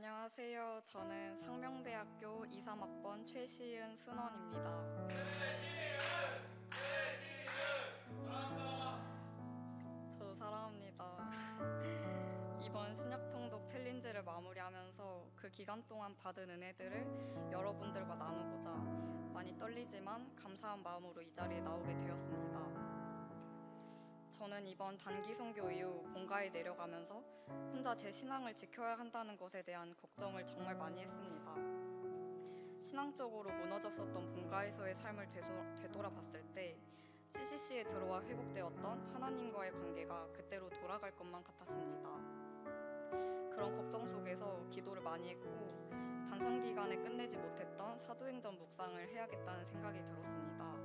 안녕하세요. 저는 상명대학교 2, 3학번 최시은 순원입니다. 저도 사랑합니다. 이번 신약통독 챌린지를 마무리하면서 그 기간 동안 받은 은혜들을 여러분들과 나누고자 많이 떨리지만 감사한 마음으로 이 자리에 나오게 되었습니다. 저는 이번 단기 선교 이후 본가에 내려가면서 혼자 제 신앙을 지켜야 한다는 것에 대한 걱정을 정말 많이 했습니다. 신앙적으로 무너졌었던 본가에서의 삶을 되돌아봤을 때 CCC에 들어와 회복되었던 하나님과의 관계가 그때로 돌아갈 것만 같았습니다. 그런 걱정 속에서 기도를 많이 했고 단선 기간에 끝내지 못했던 사도행전 묵상을 해야겠다는 생각이 들었습니다.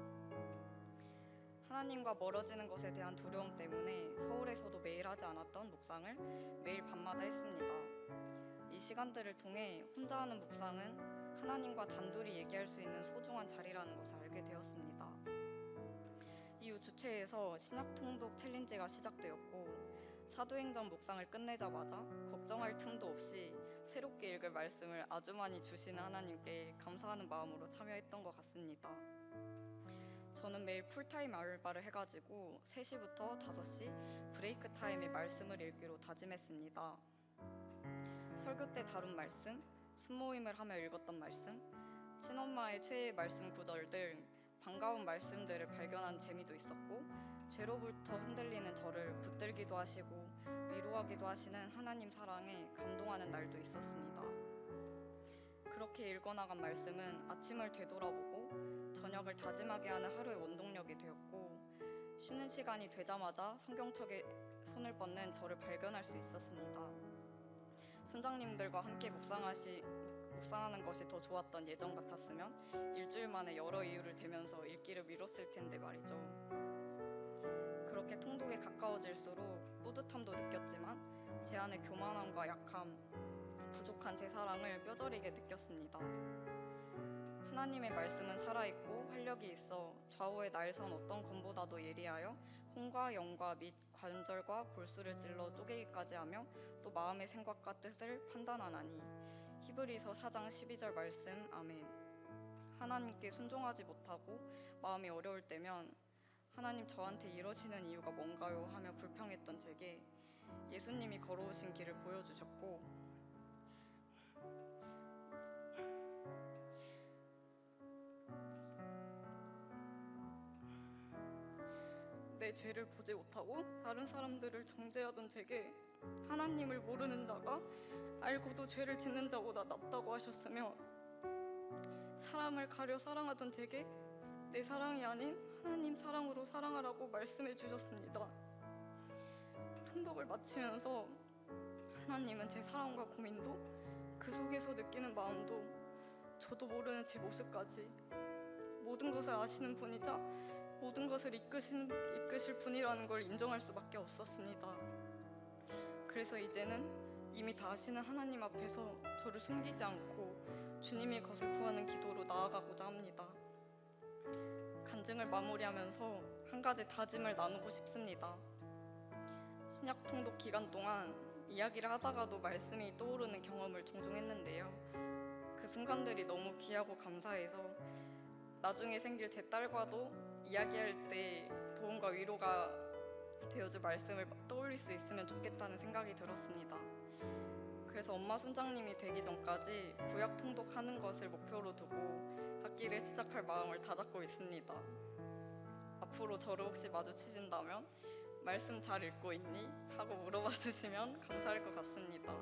하나님과 멀어지는 것에 대한 두려움 때문에 서울에서도 매일 하지 않았던 묵상을 매일 밤마다 했습니다. 이 시간들을 통해 혼자 하는 묵상은 하나님과 단둘이 얘기할 수 있는 소중한 자리라는 것을 알게 되었습니다. 이후 주체에서 신약통독 챌린지가 시작되었고 사도행전 묵상을 끝내자마자 걱정할 틈도 없이 새롭게 읽을 말씀을 아주 많이 주시는 하나님께 감사하는 마음으로 참여했던 것 같습니다. 저는 매일 풀타임 알바를 해가지고 3시부터 5시 브레이크 타임에 말씀을 읽기로 다짐했습니다. 설교 때 다룬 말씀, 순모임을 하며 읽었던 말씀, 친엄마의 최애 말씀 구절 등 반가운 말씀들을 발견한 재미도 있었고 죄로부터 흔들리는 저를 붙들기도 하시고 위로하기도 하시는 하나님 사랑에 감동하는 날도 있었습니다. 그렇게 읽어나간 말씀은 아침을 되돌아보고 저녁을 다짐하게 하는 하루의 원동력이 되었고 쉬는 시간이 되자마자 성경책에 손을 뻗는 저를 발견할 수 있었습니다. 순장님들과 함께 묵상하는 것이 더 좋았던 예전 같았으면 일주일 만에 여러 이유를 대면서 읽기를 미뤘을 텐데 말이죠. 그렇게 통독에 가까워질수록 뿌듯함도 느꼈지만 제 안의 교만함과 약함, 부족한 제 사랑을 뼈저리게 느꼈습니다. 하나님의 말씀은 살아있고 활력이 있어 좌우의 날선 어떤 검보다도 예리하여 혼과 영과 및 관절과 골수를 찔러 쪼개기까지 하며 또 마음의 생각과 뜻을 판단하나니. 히브리서 4장 12절 말씀. 아멘. 하나님께 순종하지 못하고 마음이 어려울 때면 하나님 저한테 이러시는 이유가 뭔가요? 하며 불평했던 제게 예수님이 걸어오신 길을 보여주셨고 내 죄를 보지 못하고 다른 사람들을 정죄하던 제게 하나님을 모르는 자가 알고도 죄를 짓는 자보다 낫다고 하셨으며 사람을 가려 사랑하던 제게 내 사랑이 아닌 하나님 사랑으로 사랑하라고 말씀해 주셨습니다. 통독을 마치면서 하나님은 제 사랑과 고민도 그 속에서 느끼는 마음도 저도 모르는 제 모습까지 모든 것을 아시는 분이자 모든 것을 이끄실 분이라는 걸 인정할 수밖에 없었습니다. 그래서 이제는 이미 다 아시는 하나님 앞에서 저를 숨기지 않고 주님의 것을 구하는 기도로 나아가고자 합니다. 간증을 마무리하면서 한 가지 다짐을 나누고 싶습니다. 신약 통독 기간 동안 이야기를 하다가도 말씀이 떠오르는 경험을 종종 했는데요. 그 순간들이 너무 귀하고 감사해서 나중에 생길 제 딸과도 이야기할 때 도움과 위로가 되어줄 말씀을 떠올릴 수 있으면 좋겠다는 생각이 들었습니다. 그래서 엄마 순장님이 되기 전까지 구약 통독하는 것을 목표로 두고 학기를 시작할 마음을 다잡고 있습니다. 앞으로 저를 혹시 마주치신다면 말씀 잘 읽고 있니? 하고 물어봐 주시면 감사할 것 같습니다.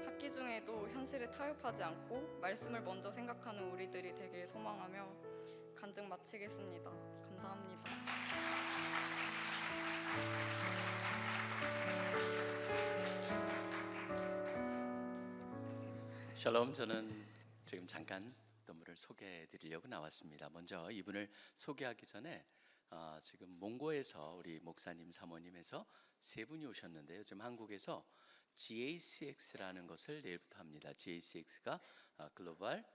학기 중에도 현실에 타협하지 않고 말씀을 먼저 생각하는 우리들이 되길 소망하며 간증 마치겠습니다. 감사합니다. 샬롬. 저는 지금 잠깐 어떤 분을 소개해 드리려고 나왔습니다. 먼저 이분을 소개하기 전에 지금 몽고에서 우리 목사님 사모님에서 세 분이 오셨는데요. 지금 한국에서 GACX라는 것을 내일부터 합니다. GACX가 글로벌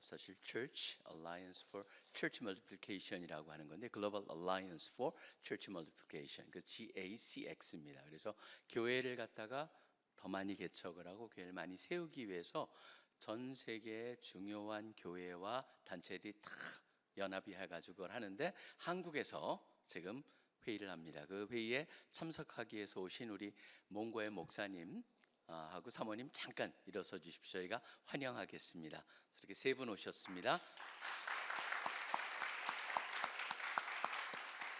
사실 Church Alliance for Church Multiplication이라고 하는 건데 Global Alliance for Church Multiplication, 그 GACX입니다. 그래서 교회를 갖다가 더 많이 개척을 하고 교회를 많이 세우기 위해서 전 세계의 중요한 교회와 단체들이 다 연합이 해가지고 그걸 하는데 한국에서 지금 회의를 합니다. 그 회의에 참석하기 위해서 오신 우리 몽고의 목사님 하고 사모님 잠깐 일어서 주십시오. 저희가 환영하겠습니다. 이렇게 세 분 오셨습니다.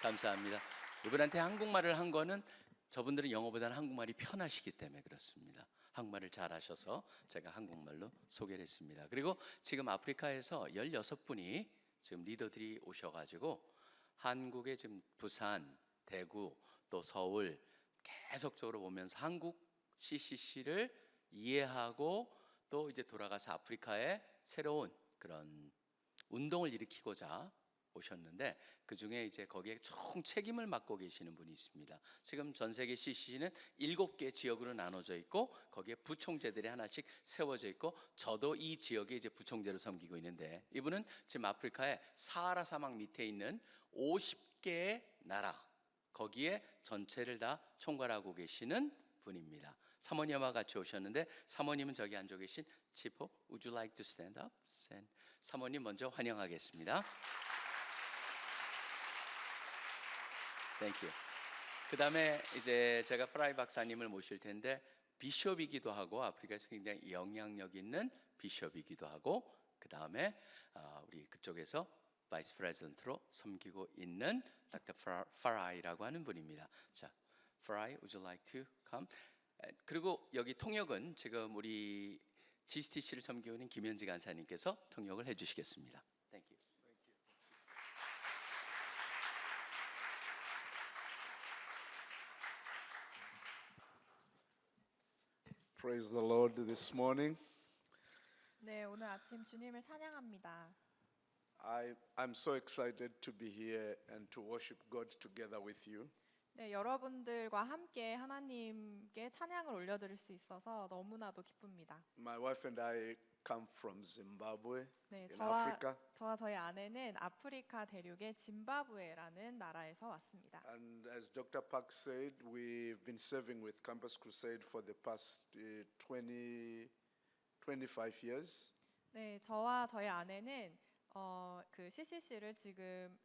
감사합니다. 이분한테 한국말을 한 거는 저분들은 영어보다는 한국말이 편하시기 때문에 그렇습니다. 한국말을 잘하셔서 제가 한국말로 소개를 했습니다. 그리고 지금 아프리카에서 16분이 지금 리더들이 오셔가지고 한국의 지금 부산, 대구, 또 서울 계속적으로 보면서 한국 CCC를 이해하고 또 이제 돌아가서 아프리카에 새로운 그런 운동을 일으키고자 오셨는데 그 중에 이제 거기에 총 책임을 맡고 계시는 분이 있습니다. 지금 전 세계 CCC는 7개 지역으로 나눠져 있고 거기에 부총재들이 하나씩 세워져 있고 저도 이 지역에 이제 부총재로 섬기고 있는데 이분은 지금 아프리카의 사하라 사막 밑에 있는 50개의 나라 거기에 전체를 다 총괄하고 계시는 분입니다. 사모님과 같이 오셨는데 사모님은 저기 앉아 계신 치포 Would you like to stand up? 사모님 먼저 환영하겠습니다. Thank you. 그 다음에 이제 제가 프라이 박사님을 모실 텐데 비숍이기도 하고 아프리카에서 굉장히 영향력 있는 비숍이기도 하고 그 다음에 우리 그쪽에서 바이스 프레젠트로 섬기고 있는 닥터 파라이라고 하는 분입니다. 자, 파라이, would you like to come? 그리고 여기 통역은 지금 우리 GCTC를 섬기고 있는 김현지 간사님께서 통역을 해주시겠습니다. Thank you. Praise the Lord this morning. 네, 오늘 아침 주님을 찬양합니다. I'm so excited to be here and to worship God together with you. 네, 여러분들과 함께 하나님께 찬양을 올려드릴 수 있어서 너무나도 기쁩니다. My wife and I come from Zimbabwe 네, in Africa. 저와 저희 아내는 아프리카 대륙의 짐바브웨라는 나라에서 왔습니다. And as Dr. Park said, we've been serving with Campus Crusade for the past 25 years. 네, 저와 저희 아내는 그 CCC를 지금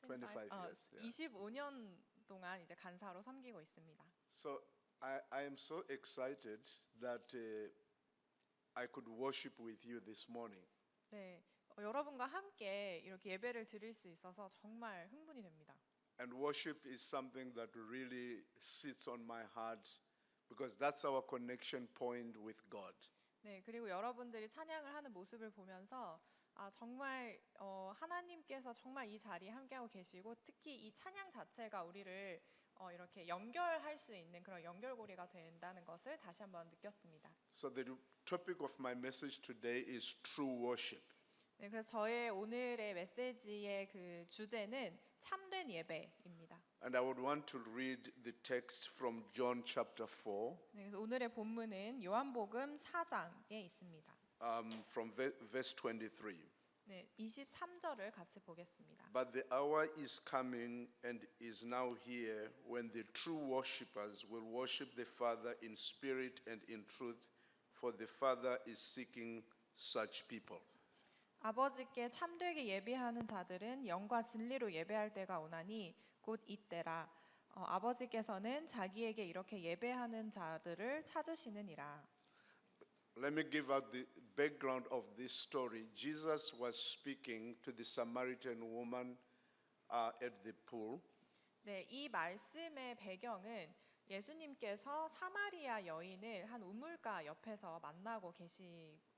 25 years. Yeah. 25년 동안 이제 간사로 섬기고 있습니다. So I am so excited that I could worship with you this morning. 네, 여러분과 함께 이렇게 예배를 드릴 수 있어서 정말 흥분이 됩니다. And worship is something that really sits on my heart because that's our connection point with God. 네, 그리고 여러분들이 찬양을 하는 모습을 보면서 정말 하나님께서 정말 이 자리에 함께하고 계시고 특히 이 찬양 자체가 우리를 이렇게 연결할 수 있는 그런 연결고리가 된다는 것을 다시 한번 느꼈습니다. So the topic of my message today is true worship. 네, 그래서 저의 오늘의 메시지의 그 주제는 참된 예배입니다. And I would want to read the text from John chapter 4, 네, 그래서 오늘의 본문은 요한복음 4장에 있습니다. from verse 23. 네, 23절을 같이 보겠습니다. But the hour is coming and is now here when the true worshippers will worship the Father in spirit and in truth, for the Father is seeking such people. 아버지께 참되게 예배하는 자들은 영과 진리로 예배할 때가 오나니 곧 이때라. 아버지께서는 자기에게 이렇게 예배하는 자들을 찾으시느니라. Let me give out the background of this story. Jesus was speaking to the Samaritan woman at the pool. 네, 이 말씀의 배경은 예수님께서 사마리아 여인을 한 우물가 옆에서 만나고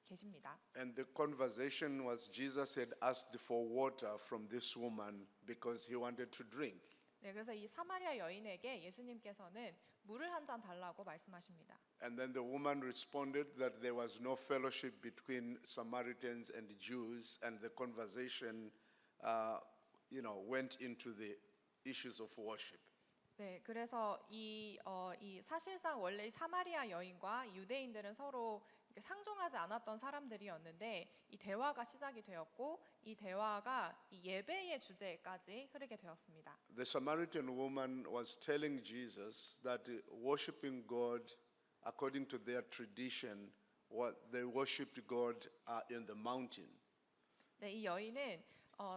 계십니다. And the conversation was Jesus had asked for water from this woman because he wanted to drink. 네, 그래서 이 사마리아 여인에게 예수님께서는 물을 한 잔 달라고 말씀하십니다. And then the woman responded that there was no fellowship between Samaritans and Jews, and the conversation, went into the issues of worship. 네, 그래서 이 사실상 원래 사마리아 여인과 유대인들은 서로 상종하지 않았던 사람들이었는데 이 대화가 시작이 되었고 이 대화가 이 예배의 주제까지 흐르게 되었습니다. The Samaritan woman was telling Jesus that worshiping God according to their tradition, they worshipped God in the mountain. 네, 이 여인은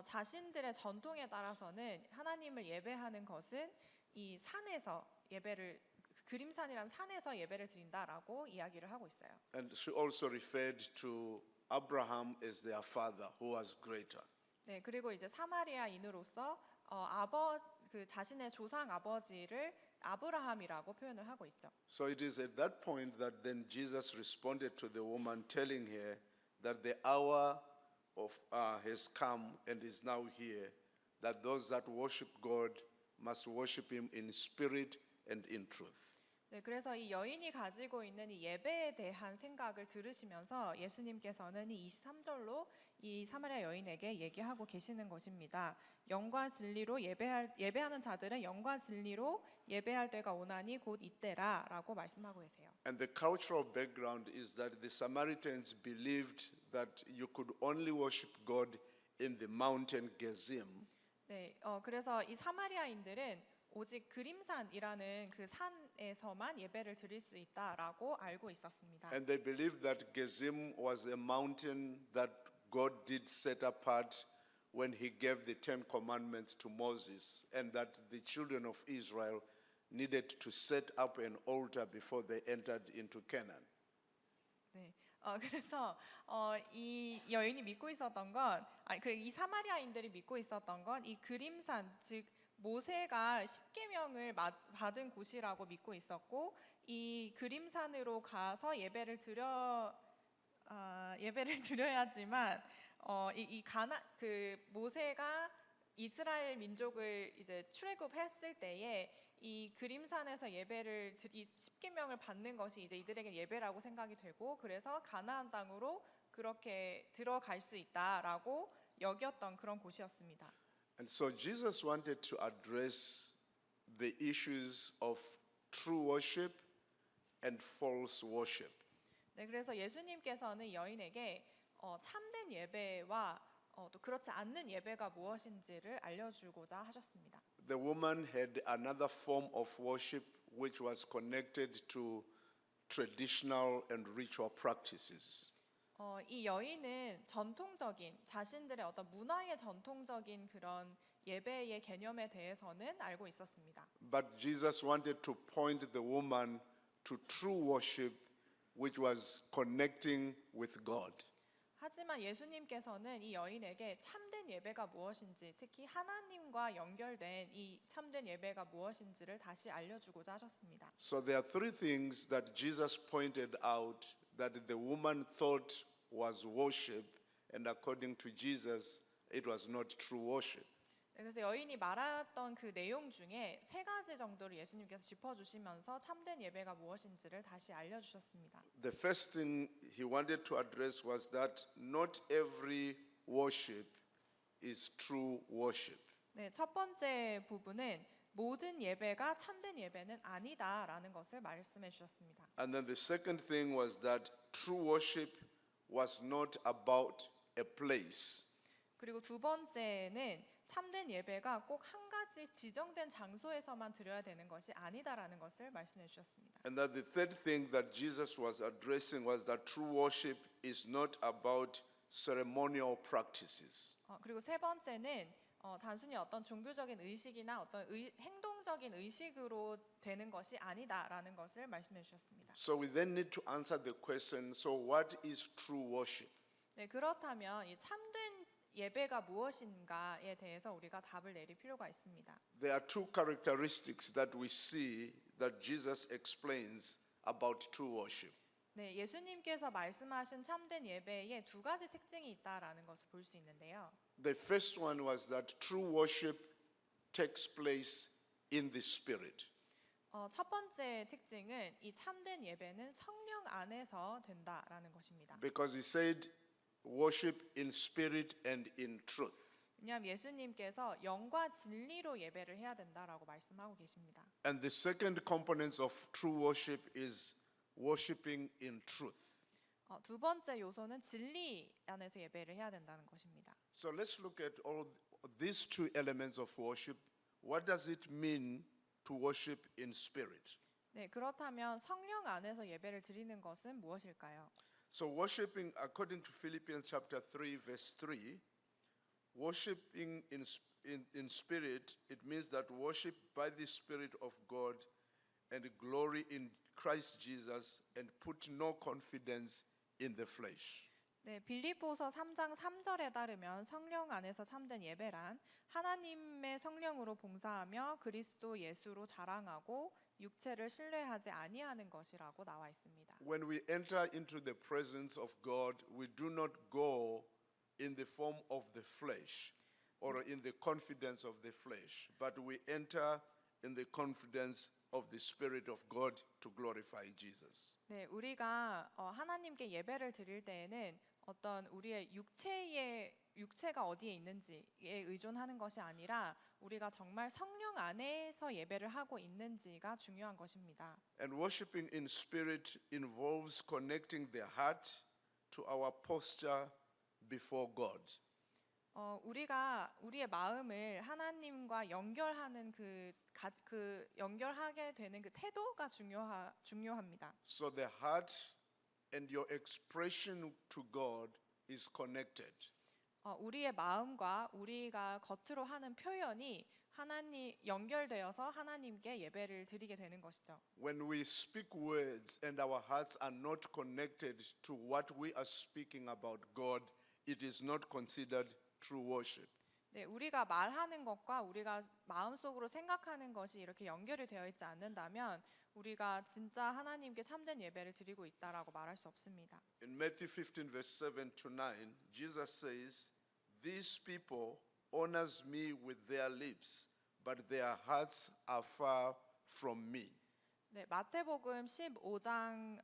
자신들의 전통에 따라서는 하나님을 예배하는 것은 이 산에서 예배를 그림산이라는 산에서 예배를 드린다라고 이야기를 하고 있어요. And she also referred to Abraham as their father, who was greater. 네, 그리고 이제 사마리아인으로서 그 자신의 조상 아버지를 아브라함이라고 표현을 하고 있죠. So it is at that point that then Jesus responded to the woman, telling her that the hour has come and is now here, that those that worship God must worship Him in spirit and in truth. 네, 그래서 이 여인이 가지고 있는 이 예배에 대한 생각을 들으시면서 예수님께서는 이 23절로 이 사마리아 여인에게 얘기하고 계시는 것입니다. 영과 진리로 예배하는 자들은 영과 진리로 예배할 때가 오나니 곧 이때라라고 말씀하고 계세요. And the cultural background is that the Samaritans believed that you could only worship God in the mountain Gerizim. 네, 그래서 이 사마리아인들은 오직 그림산이라는 그 산에서만 예배를 드릴 수 있다라고 알고 있었습니다. And they believed that Gerizim was a mountain that God did set apart when He gave the Ten Commandments to Moses, and that the children of Israel needed to set up an altar before they entered into Canaan. 네, 그래서 이 여인이 믿고 있었던 건, 이 사마리아인들이 믿고 있었던 건 이 그림산, 즉 모세가 십계명을 받은 곳이라고 믿고 있었고, 이 그림산으로 가서 예배를 드려야지만 그 모세가 이스라엘 민족을 이제 출애굽했을 때에 이 그림산에서 이 십계명을 받는 것이 이제 이들에게 예배라고 생각이 되고, 그래서 가나안 땅으로 그렇게 들어갈 수 있다라고 여겼던 그런 곳이었습니다. And so Jesus wanted to address the issues of true worship and false worship. 네, 그래서 예수님께서는 여인에게 참된 예배와 또 그렇지 않는 예배가 무엇인지를 알려주고자 하셨습니다. The woman had another form of worship which was connected to traditional and ritual practices. 이 여인은 전통적인 자신들의 어떤 문화의 전통적인 그런 예배의 개념에 대해서는 알고 있었습니다. But Jesus wanted to point the woman to true worship, which was connecting with God. 하지만 예수님께서는 이 여인에게 참된 예배가 무엇인지, 특히 하나님과 연결된 이 참된 예배가 무엇인지를 다시 알려주고자 하셨습니다. So there are three things that Jesus pointed out that the woman thought was worship, and according to Jesus, it was not true worship. 그래서 여인이 말했던 그 내용 중에 세 가지 정도를 예수님께서 짚어주시면서 참된 예배가 무엇인지를 다시 알려주셨습니다. The first thing he wanted to address was that not every worship is true worship. 네, 첫 번째 부분은 모든 예배가 참된 예배는 아니다라는 것을 말씀해 주셨습니다. And then the second thing was that true worship was not about a place. 그리고 두 번째는 참된 예배가 꼭 한 가지 지정된 장소에서만 드려야 되는 것이 아니다라는 것을 말씀해 주셨습니다. And that the third thing that Jesus was addressing was that true worship is not about ceremonial practices. 그리고 세 번째는 단순히 어떤 종교적인 의식이나 어떤 행동적인 의식으로 되는 것이 아니다라는 것을 말씀해 주셨습니다. So we then need to answer the question, so what is true worship? 네, 그렇다면 이 참된 예배가 무엇인가에 대해서 우리가 답을 내릴 필요가 있습니다. There are two characteristics that we see that Jesus explains about true worship. 네, 예수님께서 말씀하신 참된 예배에 두 가지 특징이 있다라는 것을 볼 수 있는데요. The first one was that true worship takes place in the Spirit. 첫 번째 특징은 이 참된 예배는 성령 안에서 된다라는 것입니다. Because he said, worship in spirit and in truth. 왜냐하면 예수님께서 영과 진리로 예배를 해야 된다라고 말씀하고 계십니다. And the second component of true worship is worshiping in truth. 두 번째 요소는 진리 안에서 예배를 해야 된다는 것입니다. So let's look at all these two elements of worship. What does it mean to worship in spirit? 네, 그렇다면 성령 안에서 예배를 드리는 것은 무엇일까요? So worshiping, according to Philippians chapter 3, verse 3, worshiping in spirit, it means that worship by the Spirit of God and glory in Christ Jesus and put no confidence in the flesh. 네, 빌립보서 3장 3절에 따르면 성령 안에서 참된 예배란 하나님의 성령으로 봉사하며 그리스도 예수로 자랑하고 육체를 신뢰하지 아니하는 것이라고 나와 있습니다. When we enter into the presence of God, we do not go in the form of the flesh or in the confidence of the flesh, but we enter in the confidence of the Spirit of God to glorify Jesus. 네, 우리가 하나님께 예배를 드릴 때에는 어떤 우리의 육체가 어디에 있는지에 의존하는 것이 아니라 우리가 정말 성령 안에서 예배를 하고 있는지가 중요한 것입니다. And worshiping in spirit involves connecting the heart to our posture before God. 우리가 우리의 마음을 하나님과 연결하는 그 연결하게 되는 그 태도가 중요합니다. So the heart and your expression to God is connected. 우리의 마음과 우리가 겉으로 하는 표현이 하나님 연결되어서 하나님께 예배를 드리게 되는 것이죠. When we speak words and our hearts are not connected to what we are speaking about God, it is not considered true worship. 네, 우리가 말하는 것과 우리가 마음속으로 생각하는 것이 이렇게 연결이 되어 있지 않는다면 우리가 진짜 하나님께 참된 예배를 드리고 있다라고 말할 수 없습니다. In Matthew 15 verse 7 to 9, Jesus says, "These people honors me with their lips, but their hearts are far from me." 네, 마태복음 15장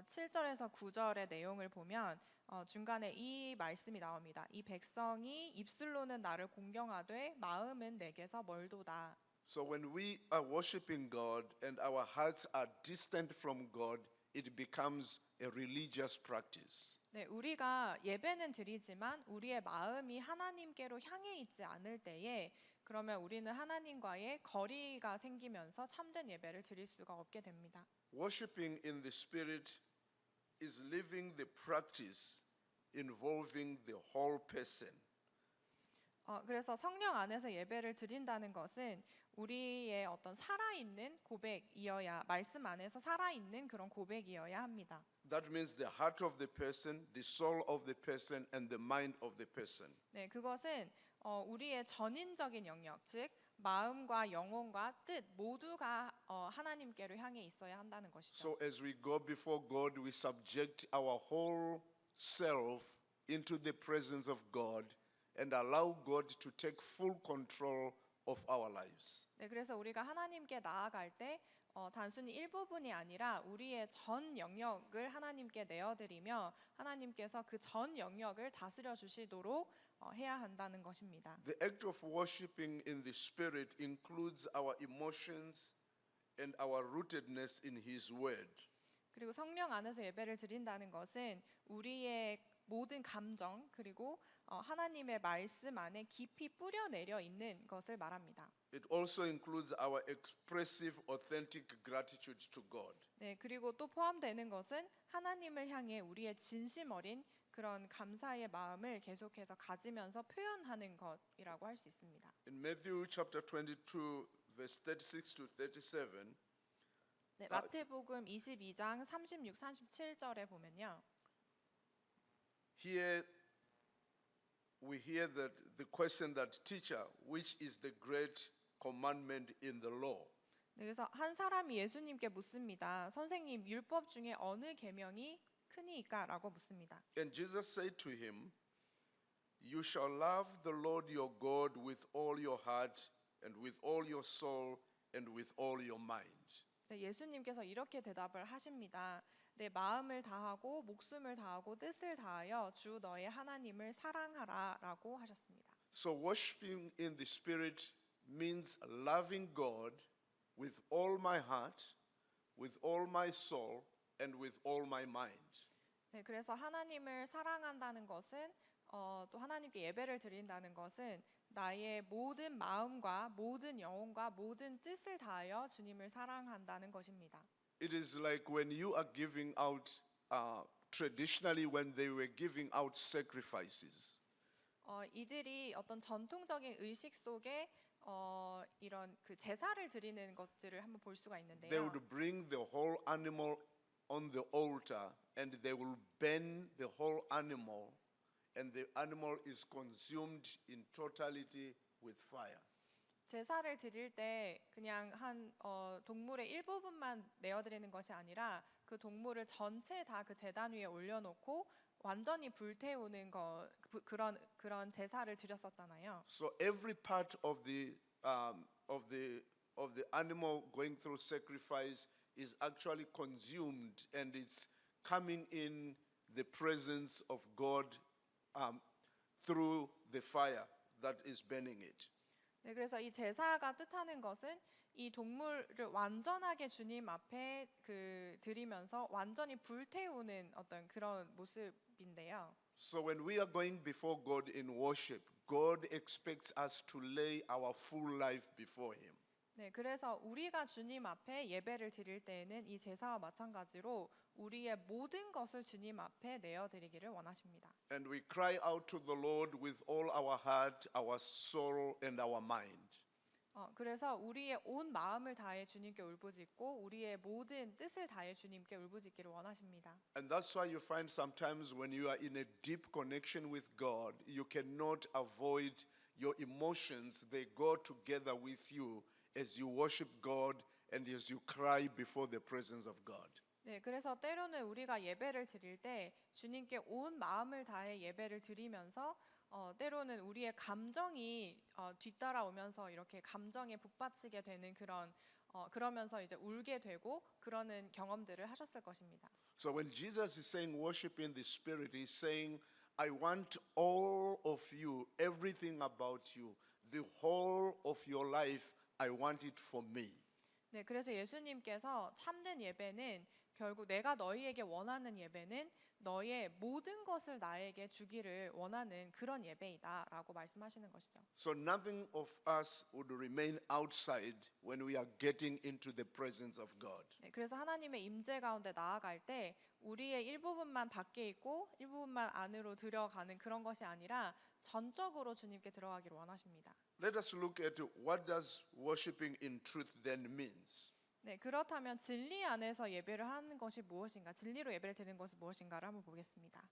7절에서 9절의 내용을 보면 중간에 이 말씀이 나옵니다. 이 백성이 입술로는 나를 공경하되 마음은 내게서 멀도다. So when we are worshiping God and our hearts are distant from God, it becomes a religious practice. 네, 우리가 예배는 드리지만 우리의 마음이 하나님께로 향해 있지 않을 때에 그러면 우리는 하나님과의 거리가 생기면서 참된 예배를 드릴 수가 없게 됩니다. Worshiping in the Spirit is living the practice involving the whole person. 그래서 성령 안에서 예배를 드린다는 것은 우리의 어떤 살아있는 고백이어야 말씀 안에서 살아있는 그런 고백이어야 합니다. That means the heart of the person, the soul of the person, and the mind of the person. 네, 그것은 우리의 전인적인 영역, 즉 마음과 영혼과 뜻 모두가 하나님께로 향해 있어야 한다는 것이죠. So as we go before God, we subject our whole self into the presence of God and allow God to take full control of our lives. 네, 그래서 우리가 하나님께 나아갈 때 단순히 일부분이 아니라 우리의 전 영역을 하나님께 내어드리며 하나님께서 그 전 영역을 다스려 주시도록 해야 한다는 것입니다. The act of worshiping in the Spirit includes our emotions and our rootedness in His Word. 그리고 성령 안에서 예배를 드린다는 것은 우리의 모든 감정 그리고 하나님의 말씀 안에 깊이 뿌려내려 있는 것을 말합니다. It also includes our expressive, authentic gratitude to God. 네, 그리고 또 포함되는 것은 하나님을 향해 우리의 진심 어린 그런 감사의 마음을 계속해서 가지면서 표현하는 것이라고 할 수 있습니다. In Matthew chapter 22, verse 36 to 37, 네, 마태복음 22장 36, 37절에 보면요. here we hear that the question that, teacher, which is the great commandment in the law? 네, 그래서 한 사람이 예수님께 묻습니다. 선생님, 율법 중에 어느 계명이 크니까라고 묻습니다. And Jesus said to him, "You shall love the Lord your God with all your heart and with all your soul and with all your mind." 네, 예수님께서 이렇게 대답을 하십니다. 내 마음을 다하고 목숨을 다하고 뜻을 다하여 주 너의 하나님을 사랑하라라고 하셨습니다. So worshiping in the Spirit means loving God with all my heart, with all my soul, and with all my mind. 네, 그래서 하나님을 사랑한다는 것은 또 하나님께 예배를 드린다는 것은 나의 모든 마음과 모든 영혼과 모든 뜻을 다하여 주님을 사랑한다는 것입니다. It is like when you are giving out, traditionally, when they were giving out sacrifices. 이들이 어떤 전통적인 의식 속에 이런 그 제사를 드리는 것들을 한번 볼 수가 They 있는데요. would bring the whole animal on the altar and they will burn the whole animal, and the animal is consumed in totality with fire. 제사를 드릴 때 그냥 한 동물의 일부분만 내어드리는 것이 아니라 그 동물을 전체 다 그 제단 위에 올려놓고 완전히 불태우는 그런 제사를 드렸었잖아요. So every part of the animal going through sacrifice is actually consumed, and it's coming in the presence of God through the fire that is burning it. 네, 그래서 이 제사가 뜻하는 것은 이 동물을 완전하게 주님 앞에 드리면서 완전히 불태우는 어떤 그런 모습인데요. So when we are going before God in worship, God expects us to lay our full life before Him. 네, 그래서 우리가 주님 앞에 예배를 드릴 때에는 이 제사와 마찬가지로 우리의 모든 것을 주님 앞에 내어드리기를 원하십니다. And we cry out to the Lord with all our heart, our soul, and our mind. 그래서 우리의 온 마음을 다해 주님께 울부짖고 우리의 모든 뜻을 다해 주님께 울부짖기를 원하십니다. And that's why you find sometimes when you are in a deep connection with God, you cannot avoid your emotions. They go together with you as you worship God and as you cry before the presence of God. 네, 그래서 때로는 우리가 예배를 드릴 때 주님께 온 마음을 다해 예배를 드리면서 때로는 우리의 감정이 뒤따라오면서 이렇게 감정에 북받치게 되는 그러면서 이제 울게 되고 그러는 경험들을 하셨을 것입니다. So when Jesus is saying worship in the Spirit, He's saying, I want all of you, everything about you, the whole of your life, I want it for me. 네, 그래서 예수님께서 참된 예배는 결국 내가 너희에게 원하는 예배는 너의 모든 것을 나에게 주기를 원하는 그런 예배이다라고 말씀하시는 것이죠. So nothing of us would remain outside when we are getting into the presence of God. 네, 그래서 하나님의 임재 가운데 나아갈 때 우리의 일부분만 밖에 있고 일부분만 안으로 들어가는 그런 것이 아니라 전적으로 주님께 들어가기를 원하십니다. Let us look at what does worshiping in truth then means. 네, 그렇다면 진리 안에서 예배를 하는 것이 무엇인가, 진리로 예배를 드리는 것이 무엇인가를 한번 보겠습니다.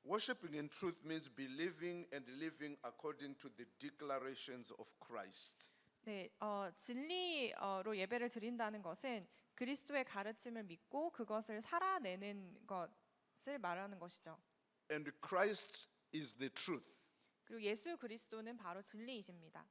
Worshiping in truth means believing and living according to the declarations of Christ. 네, 진리로 예배를 드린다는 것은 그리스도의 가르침을 믿고 그것을 살아내는 것을 말하는 것이죠. And Christ is the truth. 그리고 예수 그리스도는 바로 진리이십니다.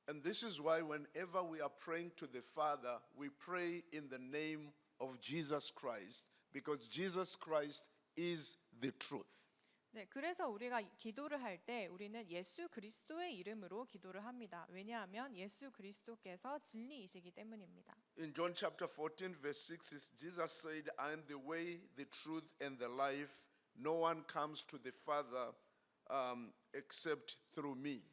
And this is why whenever we are praying to the Father, we pray in the name of Jesus Christ, because Jesus Christ is the truth. 네, 그래서 우리가 기도를 할 때 우리는 예수 그리스도의 이름으로 기도를 합니다. 왜냐하면 예수 그리스도께서 진리이시기 때문입니다. In John chapter 14 verse 6, Jesus said, I am the way, the truth, and the life. No one comes to the Father except through me.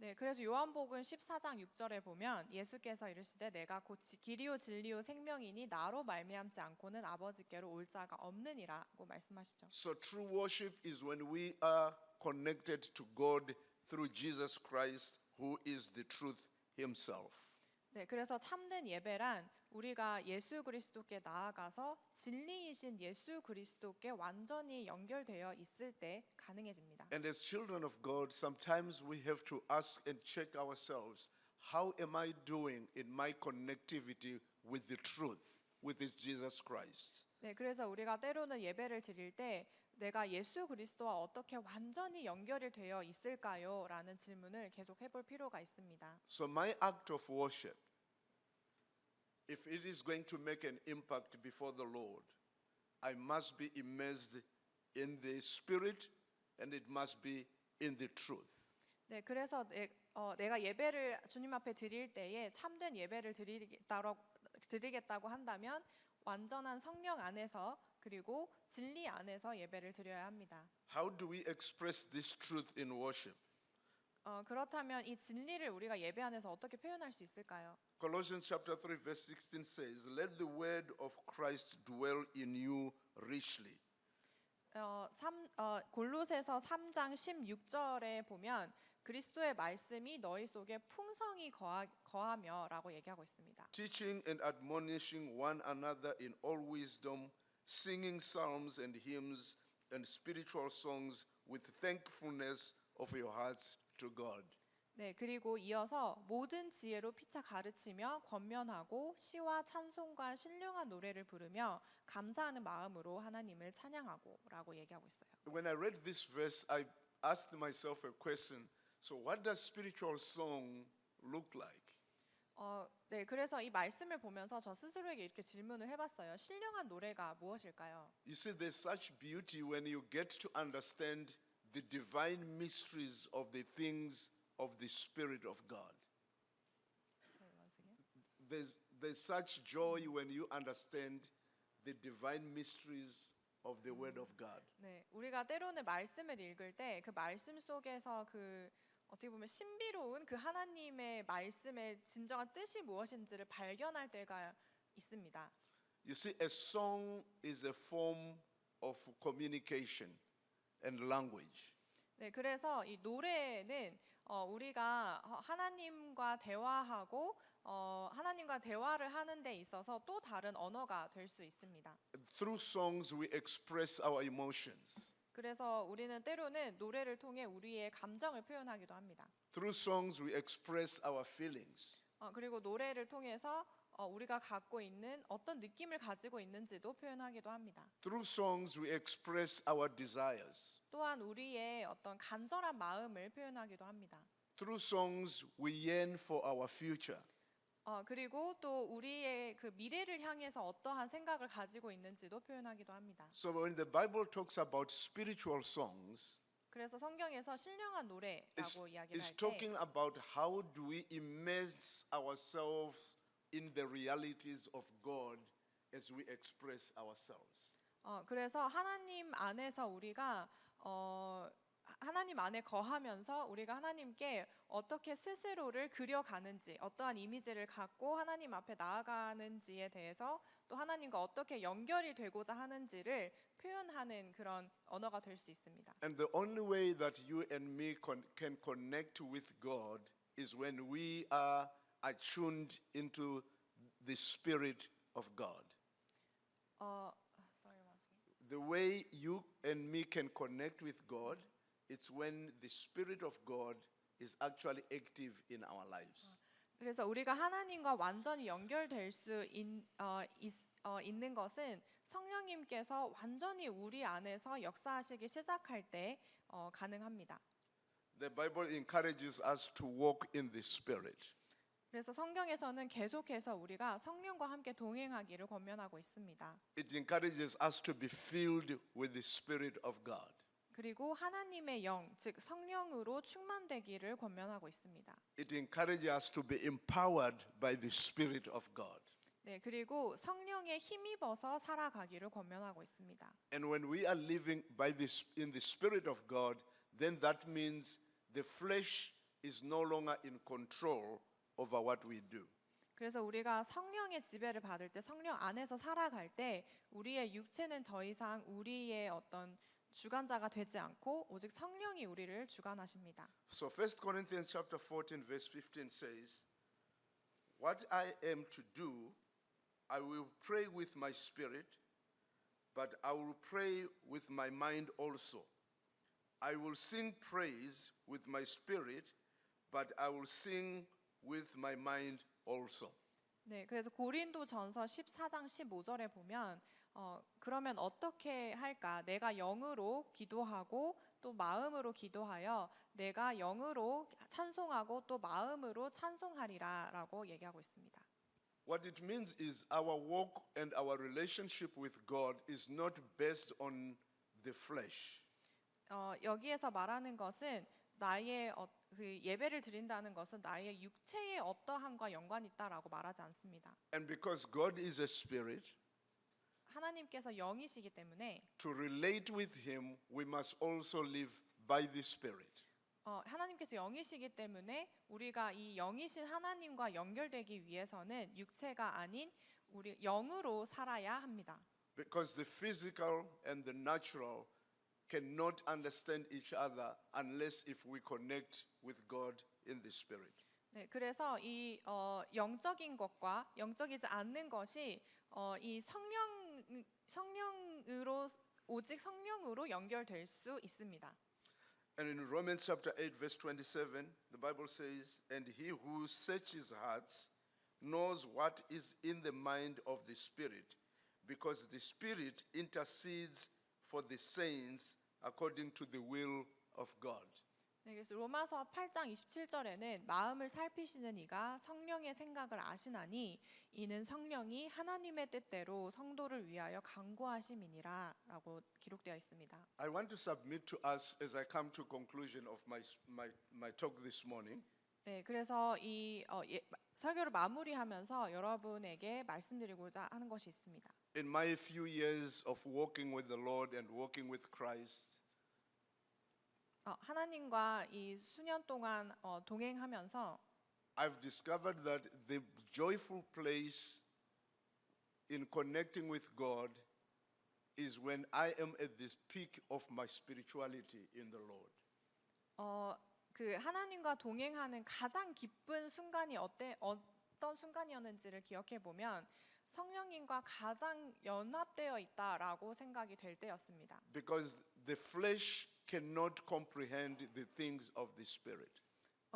네, 그래서 요한복음 14장 6절에 보면 예수께서 이르시되 내가 곧 길이요 진리요 생명이니 나로 말미암지 않고는 아버지께로 올 자가 없느니라고 말씀하시죠. So true worship is when we are connected to God through Jesus Christ, who is the truth himself. 네, 그래서 참된 예배란 우리가 예수 그리스도께 나아가서 진리이신 예수 그리스도께 완전히 연결되어 있을 때 가능해집니다. And as children of God, sometimes we have to ask and check ourselves, how am I doing in my connectivity with the truth, with this Jesus Christ? 네, 그래서 우리가 때로는 예배를 드릴 때 내가 예수 그리스도와 어떻게 완전히 연결이 되어 있을까요? 라는 질문을 계속 해볼 필요가 있습니다. So my act of worship, if it is going to make an impact before the Lord, I must be immersed in the Spirit and it must be in the truth. 네, 그래서 내가 예배를 주님 앞에 드릴 때에 참된 예배를 드리겠다고 한다면 완전한 성령 안에서 그리고 진리 안에서 예배를 드려야 합니다. How do we express this truth in worship? 그렇다면 이 진리를 우리가 예배 안에서 어떻게 표현할 수 있을까요? Colossians chapter 3 verse 16 says, "Let the word of Christ dwell in you richly." 골로새서 3장 16절에 보면 그리스도의 말씀이 너희 속에 풍성히 거하며라고 얘기하고 있습니다. Teaching and admonishing one another in all wisdom, singing psalms and hymns and spiritual songs with thankfulness of your hearts to God. 네, 그리고 이어서 모든 지혜로 피차 가르치며 권면하고 시와 찬송과 신령한 노래를 부르며 감사하는 마음으로 하나님을 찬양하고라고 얘기하고 있어요. When I read this verse, I asked myself a question. So what does spiritual song look like? 네, 그래서 이 말씀을 보면서 저 스스로에게 이렇게 질문을 해봤어요. 신령한 노래가 무엇일까요? You see, there's such beauty when you get to understand the divine mysteries of the things of the Spirit of God. There's such joy when you understand the divine mysteries of the Word of God. 네, 우리가 때로는 말씀을 읽을 때 그 말씀 속에서 그 어떻게 보면 신비로운 그 하나님의 말씀의 진정한 뜻이 무엇인지를 발견할 때가 있습니다. You see, a song is a form of communication and language. 네, 그래서 이 노래는 우리가 하나님과 대화하고 하나님과 대화를 하는 데 있어서 또 다른 언어가 될 수 있습니다. Through songs, we express our emotions. 그래서 우리는 때로는 노래를 통해 우리의 감정을 표현하기도 합니다. Through songs, we express our feelings. 그리고 노래를 통해서 우리가 갖고 있는 어떤 느낌을 가지고 있는지도 표현하기도 합니다. Through songs, we express our desires. 또한 우리의 어떤 간절한 마음을 표현하기도 합니다. Through songs, we yearn for our future. 그리고 또 우리의 그 미래를 향해서 어떠한 생각을 가지고 있는지도 표현하기도 합니다. So when the Bible talks about spiritual songs, 그래서 성경에서 신령한 노래라고 이야기를 it's 할 때 talking about how do we immerse ourselves in the realities of God as we express ourselves. 그래서 하나님 안에서 우리가 하나님 안에 거하면서 우리가 하나님께 어떻게 스스로를 그려가는지, 어떠한 이미지를 갖고 하나님 앞에 나아가는지에 대해서 또 하나님과 어떻게 연결이 되고자 하는지를 표현하는 그런 언어가 될 수 있습니다. And the only way that you and me can connect with God is when we are attuned into the Spirit of God. Sorry, once again. The way you and me can connect with God, it's when the Spirit of God is actually active in our lives. 그래서 우리가 하나님과 완전히 연결될 수 있는 것은 성령님께서 완전히 우리 안에서 역사하시기 시작할 때 가능합니다. The Bible encourages us to walk in the Spirit. 그래서 성경에서는 계속해서 우리가 성령과 함께 동행하기를 권면하고 있습니다. It encourages us to be filled with the Spirit of God. 그리고 하나님의 영, 즉 성령으로 충만되기를 권면하고 있습니다. It encourages us to be empowered by the Spirit of God. 네, 그리고 성령에 힘입어서 살아가기를 권면하고 있습니다. And when we are living in the Spirit of God, then that means the flesh is no longer in control over what we do. 그래서 우리가 성령의 지배를 받을 때, 성령 안에서 살아갈 때 우리의 육체는 더 이상 우리의 어떤 주관자가 되지 않고 오직 성령이 우리를 주관하십니다. So 1 Corinthians chapter 14 verse 15 says, "What I am to do, I will pray with my spirit, but I will pray with my mind also. I will sing praise with my spirit, but I will sing with my mind also." 네, 그래서 고린도전서 14장 15절에 보면 그러면 어떻게 할까? 내가 영으로 기도하고 또 마음으로 기도하여 내가 영으로 찬송하고 또 마음으로 찬송하리라라고 얘기하고 있습니다. What it means is our walk and our relationship with God is not based on the flesh. 여기에서 말하는 것은 나의 그 예배를 드린다는 것은 나의 육체의 어떠함과 연관이 있다라고 말하지 않습니다. And because God is a spirit, 하나님께서 영이시기 때문에 to relate with him, we must also live by the Spirit. 하나님께서 영이시기 때문에 우리가 이 영이신 하나님과 연결되기 위해서는 육체가 아닌 우리 영으로 살아야 합니다. Because the physical and the natural cannot understand each other unless if we connect with God in the Spirit. 네, 그래서 이 영적인 것과 영적이지 않는 것이 이 성령으로 오직 성령으로 연결될 수 있습니다. And in Romans chapter 8 verse 27, the Bible says, "And he who searches hearts knows what is in the mind of the Spirit, because the Spirit intercedes for the saints according to the will of God." 네, 그래서 로마서 8장 27절에는 마음을 살피시는 이가 성령의 생각을 아시나니 이는 성령이 하나님의 뜻대로 성도를 위하여 간구하심이니라라고 기록되어 있습니다. I want to submit to us as I come to conclusion of my talk this morning. 네, 그래서 이 설교를 마무리하면서 여러분에게 말씀드리고자 하는 것이 있습니다. In my few years of walking with the Lord and walking with Christ, 하나님과 이 수년 동안 동행하면서 I've discovered that the joyful place in connecting with God is when I am at this peak of my spirituality in the Lord. 그 하나님과 동행하는 가장 기쁜 순간이 어떤 순간이었는지를 기억해 보면 성령님과 가장 연합되어 있다라고 생각이 될 때였습니다. Because the flesh cannot comprehend the things of the Spirit.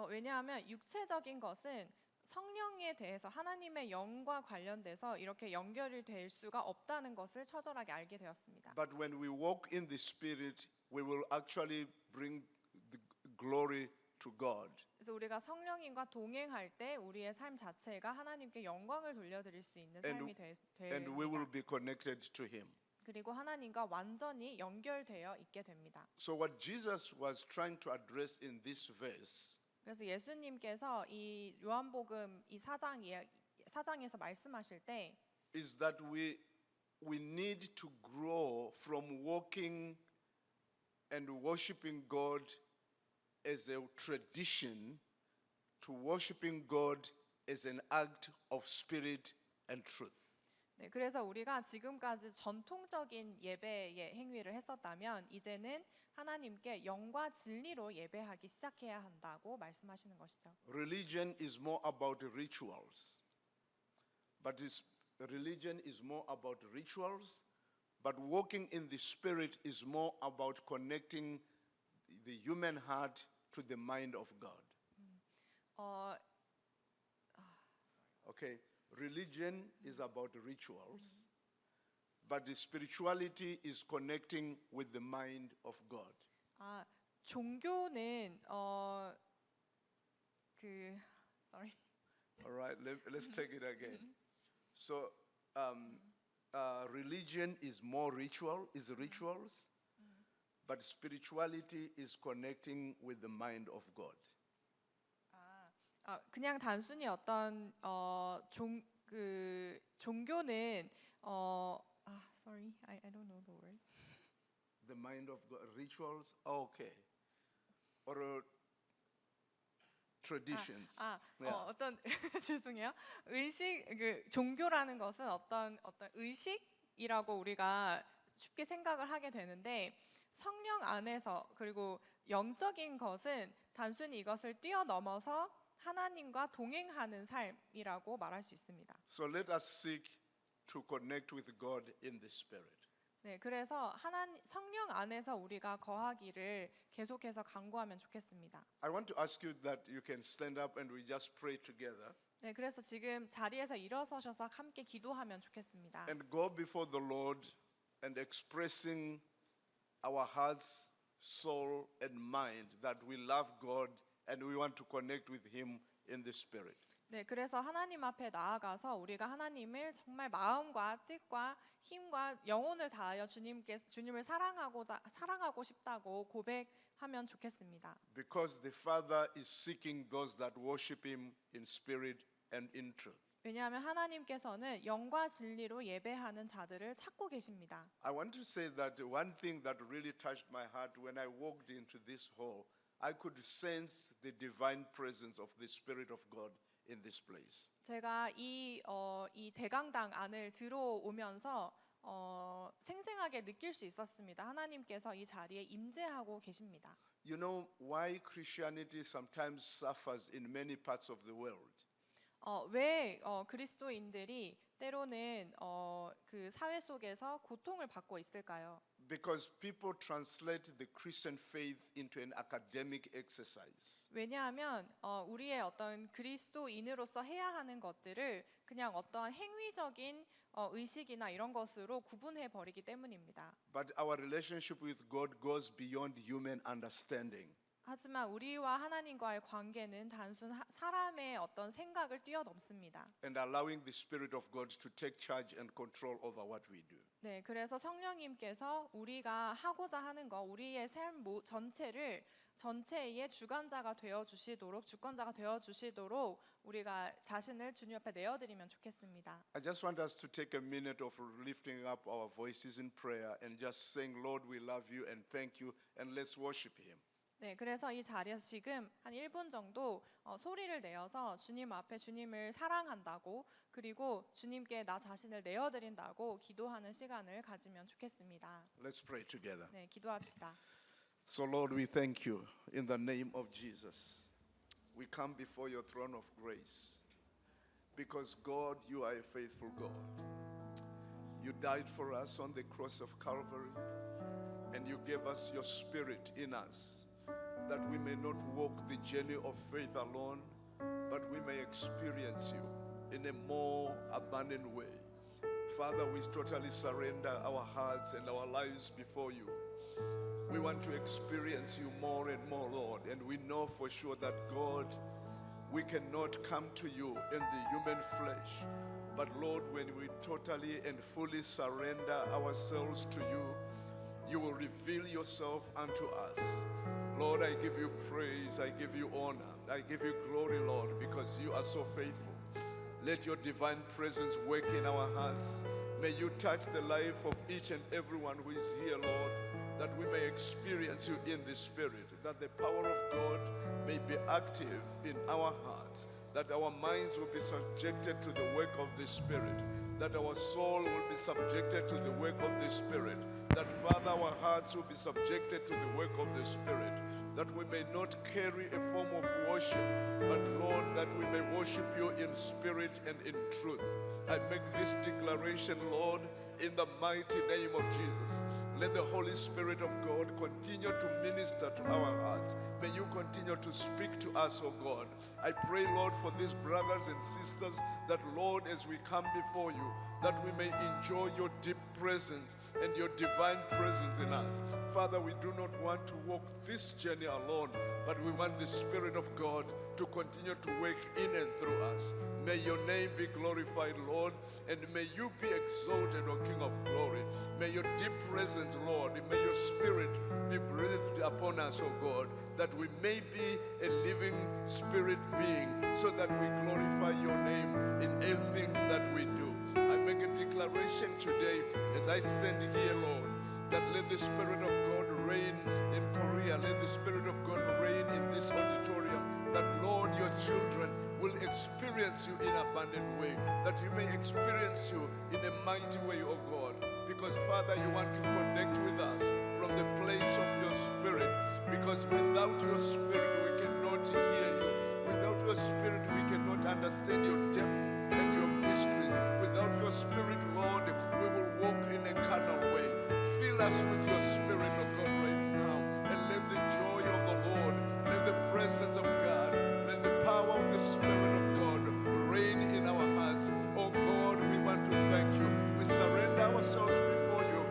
왜냐하면 육체적인 것은 성령에 대해서 하나님의 영과 관련돼서 이렇게 연결이 될 수가 없다는 것을 처절하게 알게 되었습니다. But when we walk in the Spirit, we will actually bring the glory to God. 그래서 우리가 성령님과 동행할 때 우리의 삶 자체가 하나님께 영광을 돌려드릴 수 있는 삶이 And we will 됩니다. be connected to Him. 그리고 하나님과 완전히 연결되어 있게 됩니다. So what Jesus was trying to address in this verse 그래서 예수님께서 이 요한복음 이 4장에서 말씀하실 때 is that we need to grow from walking and worshiping God as a tradition to worshiping God as an act of spirit and truth. 네, 그래서 우리가 지금까지 전통적인 예배의 행위를 했었다면 이제는 하나님께 영과 진리로 예배하기 시작해야 한다고 말씀하시는 것이죠. Religion is more about rituals. Religion is more about rituals, but walking in the spirit is more about connecting the human heart to the mind of God. Okay, religion is about rituals, but the spirituality is connecting with the mind of God. 종교는 sorry. All right, let's take it again. So, religion is more rituals, but spirituality is connecting with the mind of God. 그냥 단순히 어떤 종교는 sorry, I don't know the word. The mind of God, rituals, okay, or traditions. Yeah. 어떤 죄송해요. 종교라는 것은 어떤 의식이라고 우리가 쉽게 생각을 하게 되는데 성령 안에서 그리고 영적인 것은 단순히 이것을 뛰어넘어서 하나님과 동행하는 삶이라고 말할 수 있습니다. So let us seek to connect with God in the Spirit. 네, 그래서 성령 안에서 우리가 거하기를 계속해서 간구하면 좋겠습니다. I want to ask you that you can stand up and we just pray together 네, 그래서 지금 자리에서 일어서셔서 함께 기도하면 좋겠습니다. and go before the Lord and expressing our hearts, soul, and mind that we love God and we want to connect with Him in the Spirit. 네, 그래서 하나님 앞에 나아가서 우리가 하나님을 정말 마음과 뜻과 힘과 영혼을 다하여 주님을 사랑하고 싶다고 고백하면 좋겠습니다. Because the Father is seeking those that worship Him in spirit and in truth. 왜냐하면 하나님께서는 영과 진리로 예배하는 자들을 찾고 계십니다. I want to say that one thing that really touched my heart when I walked into this hall I could sense the divine presence of the Spirit of God in this place. 제가 이 대강당 안을 들어오면서 생생하게 느낄 수 있었습니다. 하나님께서 이 자리에 임재하고 계십니다. You know why Christianity sometimes suffers in many parts of the world? 왜 그리스도인들이 때로는 그 사회 속에서 고통을 받고 있을까요? Because people translate the Christian faith into an academic exercise. 왜냐하면 우리의 어떤 그리스도인으로서 해야 하는 것들을 그냥 어떠한 행위적인 의식이나 이런 것으로 구분해 버리기 때문입니다. But our relationship with God goes beyond human understanding. 하지만 우리와 하나님과의 관계는 단순 사람의 어떤 생각을 뛰어넘습니다. And allowing the Spirit of God to take charge and control over what we do. 네, 그래서 성령님께서 우리가 하고자 하는 것, 우리의 삶 전체의 주관자가 되어 주시도록, 주권자가 되어 주시도록 우리가 자신을 주님 앞에 내어드리면 좋겠습니다. I just want us to take a minute of lifting up our voices in prayer and just saying, Lord, we love you and thank you, and let's worship Him. 네, 그래서 이 자리에서 지금 한 1분 정도 소리를 내어서 주님 앞에 주님을 사랑한다고, 그리고 주님께 나 자신을 내어드린다고 기도하는 시간을 가지면 좋겠습니다. Let's pray together. 네, 기도합시다. So, Lord, we thank you in the name of Jesus. We come before your throne of grace because, God, you are a faithful God. You died for us on the cross of Calvary, and you gave us your Spirit in us, that we may not walk the journey of faith alone, but we may experience you in a more abundant way. Father, we totally surrender our hearts and our lives before you. We want to experience you more and more, Lord, and we know for sure that, God, we cannot come to you in the human flesh, but Lord, when we totally and fully surrender ourselves to you, you will reveal yourself unto us. Lord, I give you praise, I give you honor, I give you glory, Lord, because you are so faithful. Let your divine presence work in our hearts. May you touch the life of each and everyone who is here, Lord, that we may experience you in the Spirit, that the power of God may be active in our hearts, that our minds will be subjected to the work of the Spirit, that our soul will be subjected to the work of the Spirit, that, Father, our hearts will be subjected to the work of the Spirit, that we may not carry a form of worship, but, Lord, that we may worship you in spirit and in truth. I make this declaration, Lord, in the mighty name of Jesus. Let the Holy Spirit of God continue to minister to our hearts. May you continue to speak to us, O God. I pray, Lord, for these brothers and sisters, that, Lord, as we come before you, that we may enjoy your deep presence and your divine presence in us. Father, we do not want to walk this journey alone, but we want the Spirit of God to continue to work in and through us. May your name be glorified, Lord, and may you be exalted, O King of glory. May your deep presence, Lord, may your Spirit be breathed upon us, O God, that we may be a living spirit being, so that we glorify your name in everything that we do. I make a declaration today as I stand here, Lord, that let the Spirit of God reign in Korea, let the Spirit of God reign in this auditorium, that, Lord, your children will experience you in an abundant way, that you may experience you in a mighty way, O God, because, Father, you want to connect with us from the place of your Spirit, because without your Spirit we cannot hear you, without your Spirit we cannot understand your depth and your mysteries. Without your Spirit, Lord, we will walk in a carnal way. Fill us with your Spirit, O God, right now, and let the joy of the Lord, let the presence of God, let the power of the Spirit of God reign in our hearts. Oh God, we want to thank you. We surrender ourselves before you.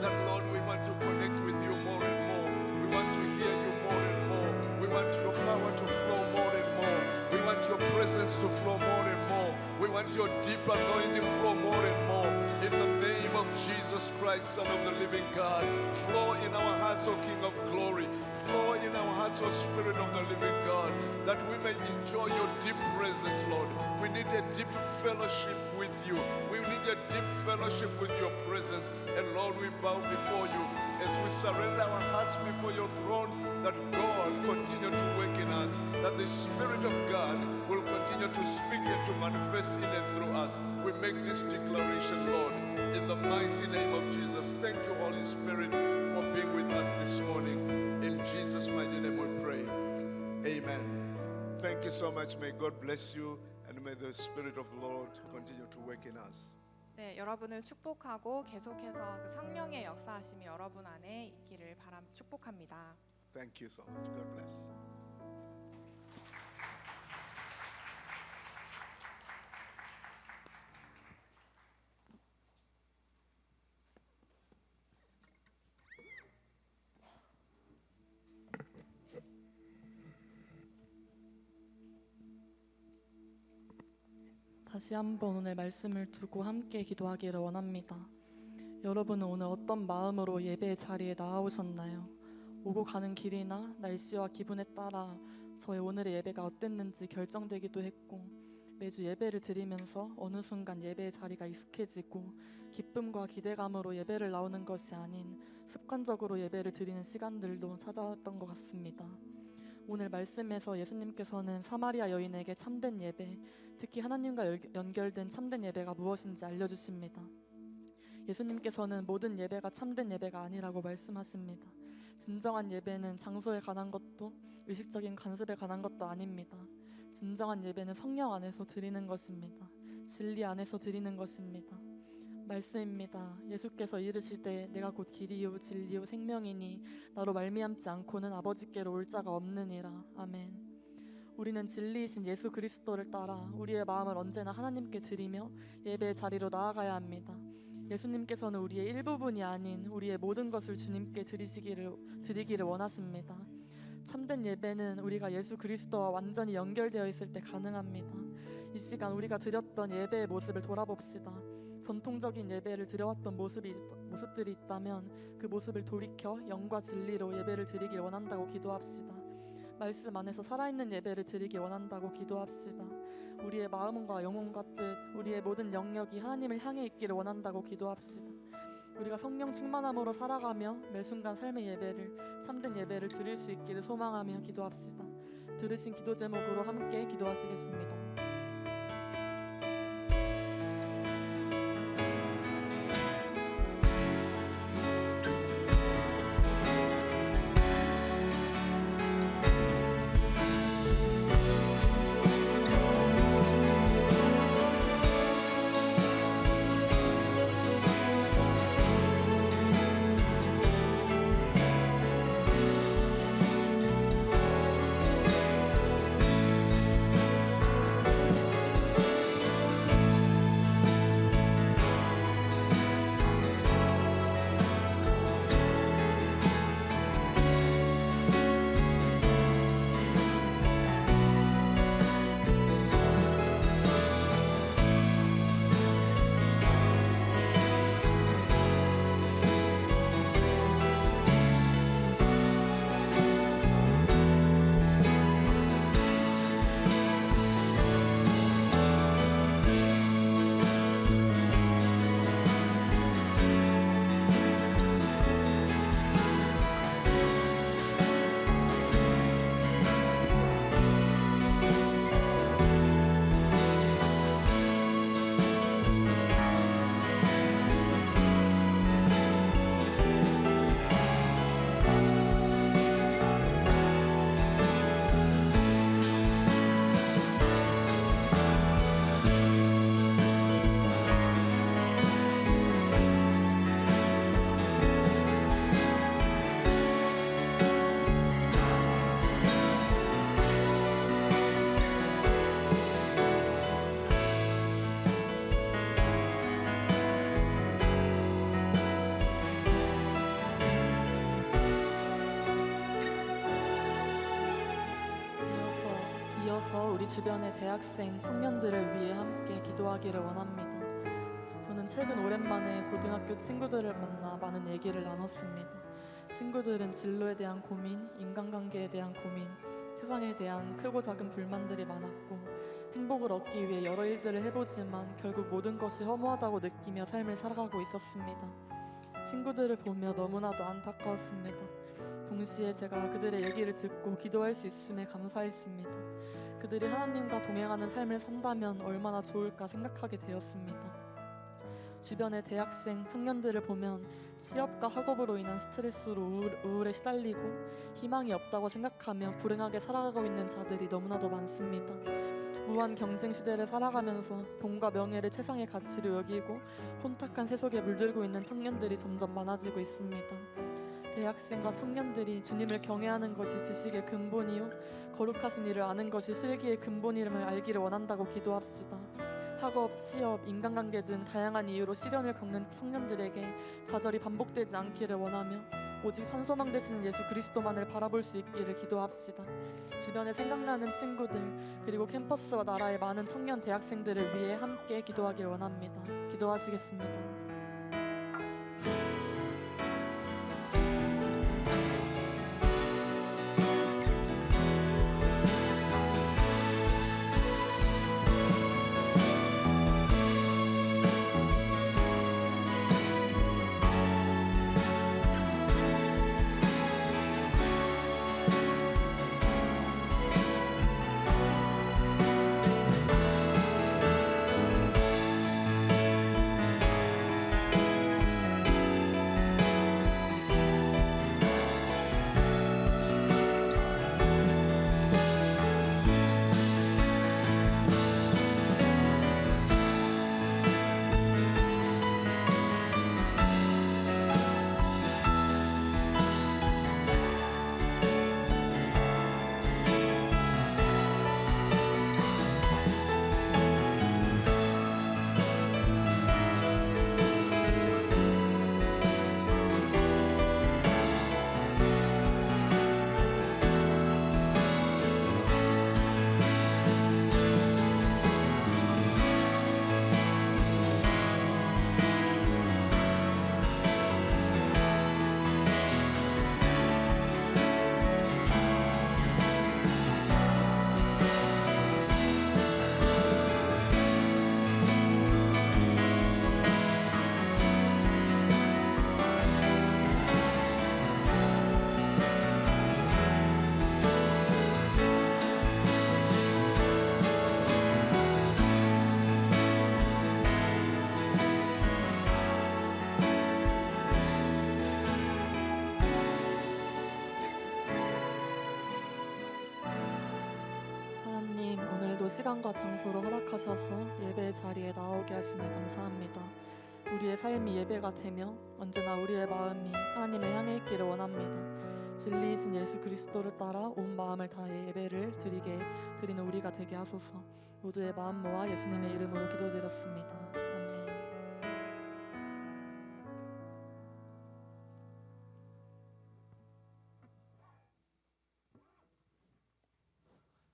That, Lord, we want to connect with you more and more. We want to hear you more and more. We want your power to flow more and more. We want your presence to flow more and more. We want your deep anointing flow more and more. In the name of Jesus Jesus Christ, Son of the living God. Flow in our hearts, O King of glory. Flow in our hearts, O Spirit of the living God, that we may enjoy your deep presence, Lord. We need a deep fellowship with you. We need a deep fellowship with your presence. And Lord, we bow before you as we surrender our hearts before your throne, that God continue to work in us, that the Spirit of God will continue to speak and to manifest in and through us. We make this declaration, Lord, in the mighty name of Jesus. Thank you, Holy Spirit, for being with us this morning. In Jesus' mighty name we pray. Amen. Thank you so much. May God bless you, and may the Spirit of the Lord continue to work in us. 네, 여러분을 축복하고 계속해서 그 성령의 역사하심이 여러분 안에 있기를 축복합니다. Thank you so much. God bless. 다시 한번 오늘 말씀을 두고 함께 기도하기를 원합니다. 여러분은 오늘 어떤 마음으로 예배의 자리에 나아오셨나요? 오고 가는 길이나 날씨와 기분에 따라 저의 오늘의 예배가 어땠는지 결정되기도 했고, 매주 예배를 드리면서 어느 순간 예배의 자리가 익숙해지고 기쁨과 기대감으로 예배를 나오는 것이 아닌 습관적으로 예배를 드리는 시간들도 찾아왔던 것 같습니다. 오늘 말씀에서 예수님께서는 사마리아 여인에게 참된 예배, 특히 하나님과 연결된 참된 예배가 무엇인지 알려주십니다. 예수님께서는 모든 예배가 참된 예배가 아니라고 말씀하십니다. 진정한 예배는 장소에 관한 것도 의식적인 간습에 관한 것도 아닙니다. 진정한 예배는 성령 안에서 드리는 것입니다. 진리 안에서 드리는 것입니다. 말씀입니다. 예수께서 이르시되 내가 곧 길이요 진리요 생명이니 나로 말미암지 않고는 아버지께로 올 자가 없느니라. 아멘. 우리는 진리이신 예수 그리스도를 따라 우리의 마음을 언제나 하나님께 드리며 예배의 자리로 나아가야 합니다. 예수님께서는 우리의 일부분이 아닌 우리의 모든 것을 주님께 드리기를 원하십니다. 참된 예배는 우리가 예수 그리스도와 완전히 연결되어 있을 때 가능합니다. 이 시간 우리가 드렸던 예배의 모습을 돌아봅시다. 전통적인 예배를 드려왔던 모습들이 있다면 그 모습을 돌이켜 영과 진리로 예배를 드리길 원한다고 기도합시다. 말씀 안에서 살아있는 예배를 드리길 원한다고 기도합시다. 우리의 마음과 영혼과 뜻, 우리의 모든 영역이 하나님을 향해 있기를 원한다고 기도합시다. 우리가 성령 충만함으로 살아가며 매 순간 삶의 예배를, 참된 예배를 드릴 수 있기를 소망하며 기도합시다. 들으신 기도 제목으로 함께 기도하시겠습니다. 이어서 우리 주변의 대학생, 청년들을 위해 함께 기도하기를 원합니다. 저는 최근 오랜만에 고등학교 친구들을 만나 많은 얘기를 나눴습니다. 친구들은 진로에 대한 고민, 인간관계에 대한 고민, 세상에 대한 크고 작은 불만들이 많았고 행복을 얻기 위해 여러 일들을 해보지만 결국 모든 것이 허무하다고 느끼며 삶을 살아가고 있었습니다. 친구들을 보며 너무나도 안타까웠습니다. 동시에 제가 그들의 얘기를 듣고 기도할 수 있음에 감사했습니다. 그들이 하나님과 동행하는 삶을 산다면 얼마나 좋을까 생각하게 되었습니다. 주변의 대학생, 청년들을 보면 취업과 학업으로 인한 스트레스로 우울에 시달리고 희망이 없다고 생각하며 불행하게 살아가고 있는 자들이 너무나도 많습니다. 무한 경쟁 시대를 살아가면서 돈과 명예를 최상의 가치로 여기고 혼탁한 세속에 물들고 있는 청년들이 점점 많아지고 있습니다. 대학생과 청년들이 주님을 경외하는 것이 지식의 근본이요 거룩하신 이를 아는 것이 슬기의 근본임을 알기를 원한다고 기도합시다. 학업, 취업, 인간관계 등 다양한 이유로 시련을 겪는 청년들에게 좌절이 반복되지 않기를 원하며 오직 산소망 되시는 예수 그리스도만을 바라볼 수 있기를 기도합시다. 주변에 생각나는 친구들 그리고 캠퍼스와 나라의 많은 청년 대학생들을 위해 함께 기도하길 원합니다. 기도하시겠습니다. 시간과 장소를 허락하셔서 예배의 자리에 나오게 하심에 감사합니다. 우리의 삶이 예배가 되며 언제나 우리의 마음이 하나님을 향해 있기를 원합니다. 진리이신 예수 그리스도를 따라 온 마음을 다해 예배를 드리는 우리가 되게 하소서. 모두의 마음 모아 예수님의 이름으로 기도드렸습니다. 아멘.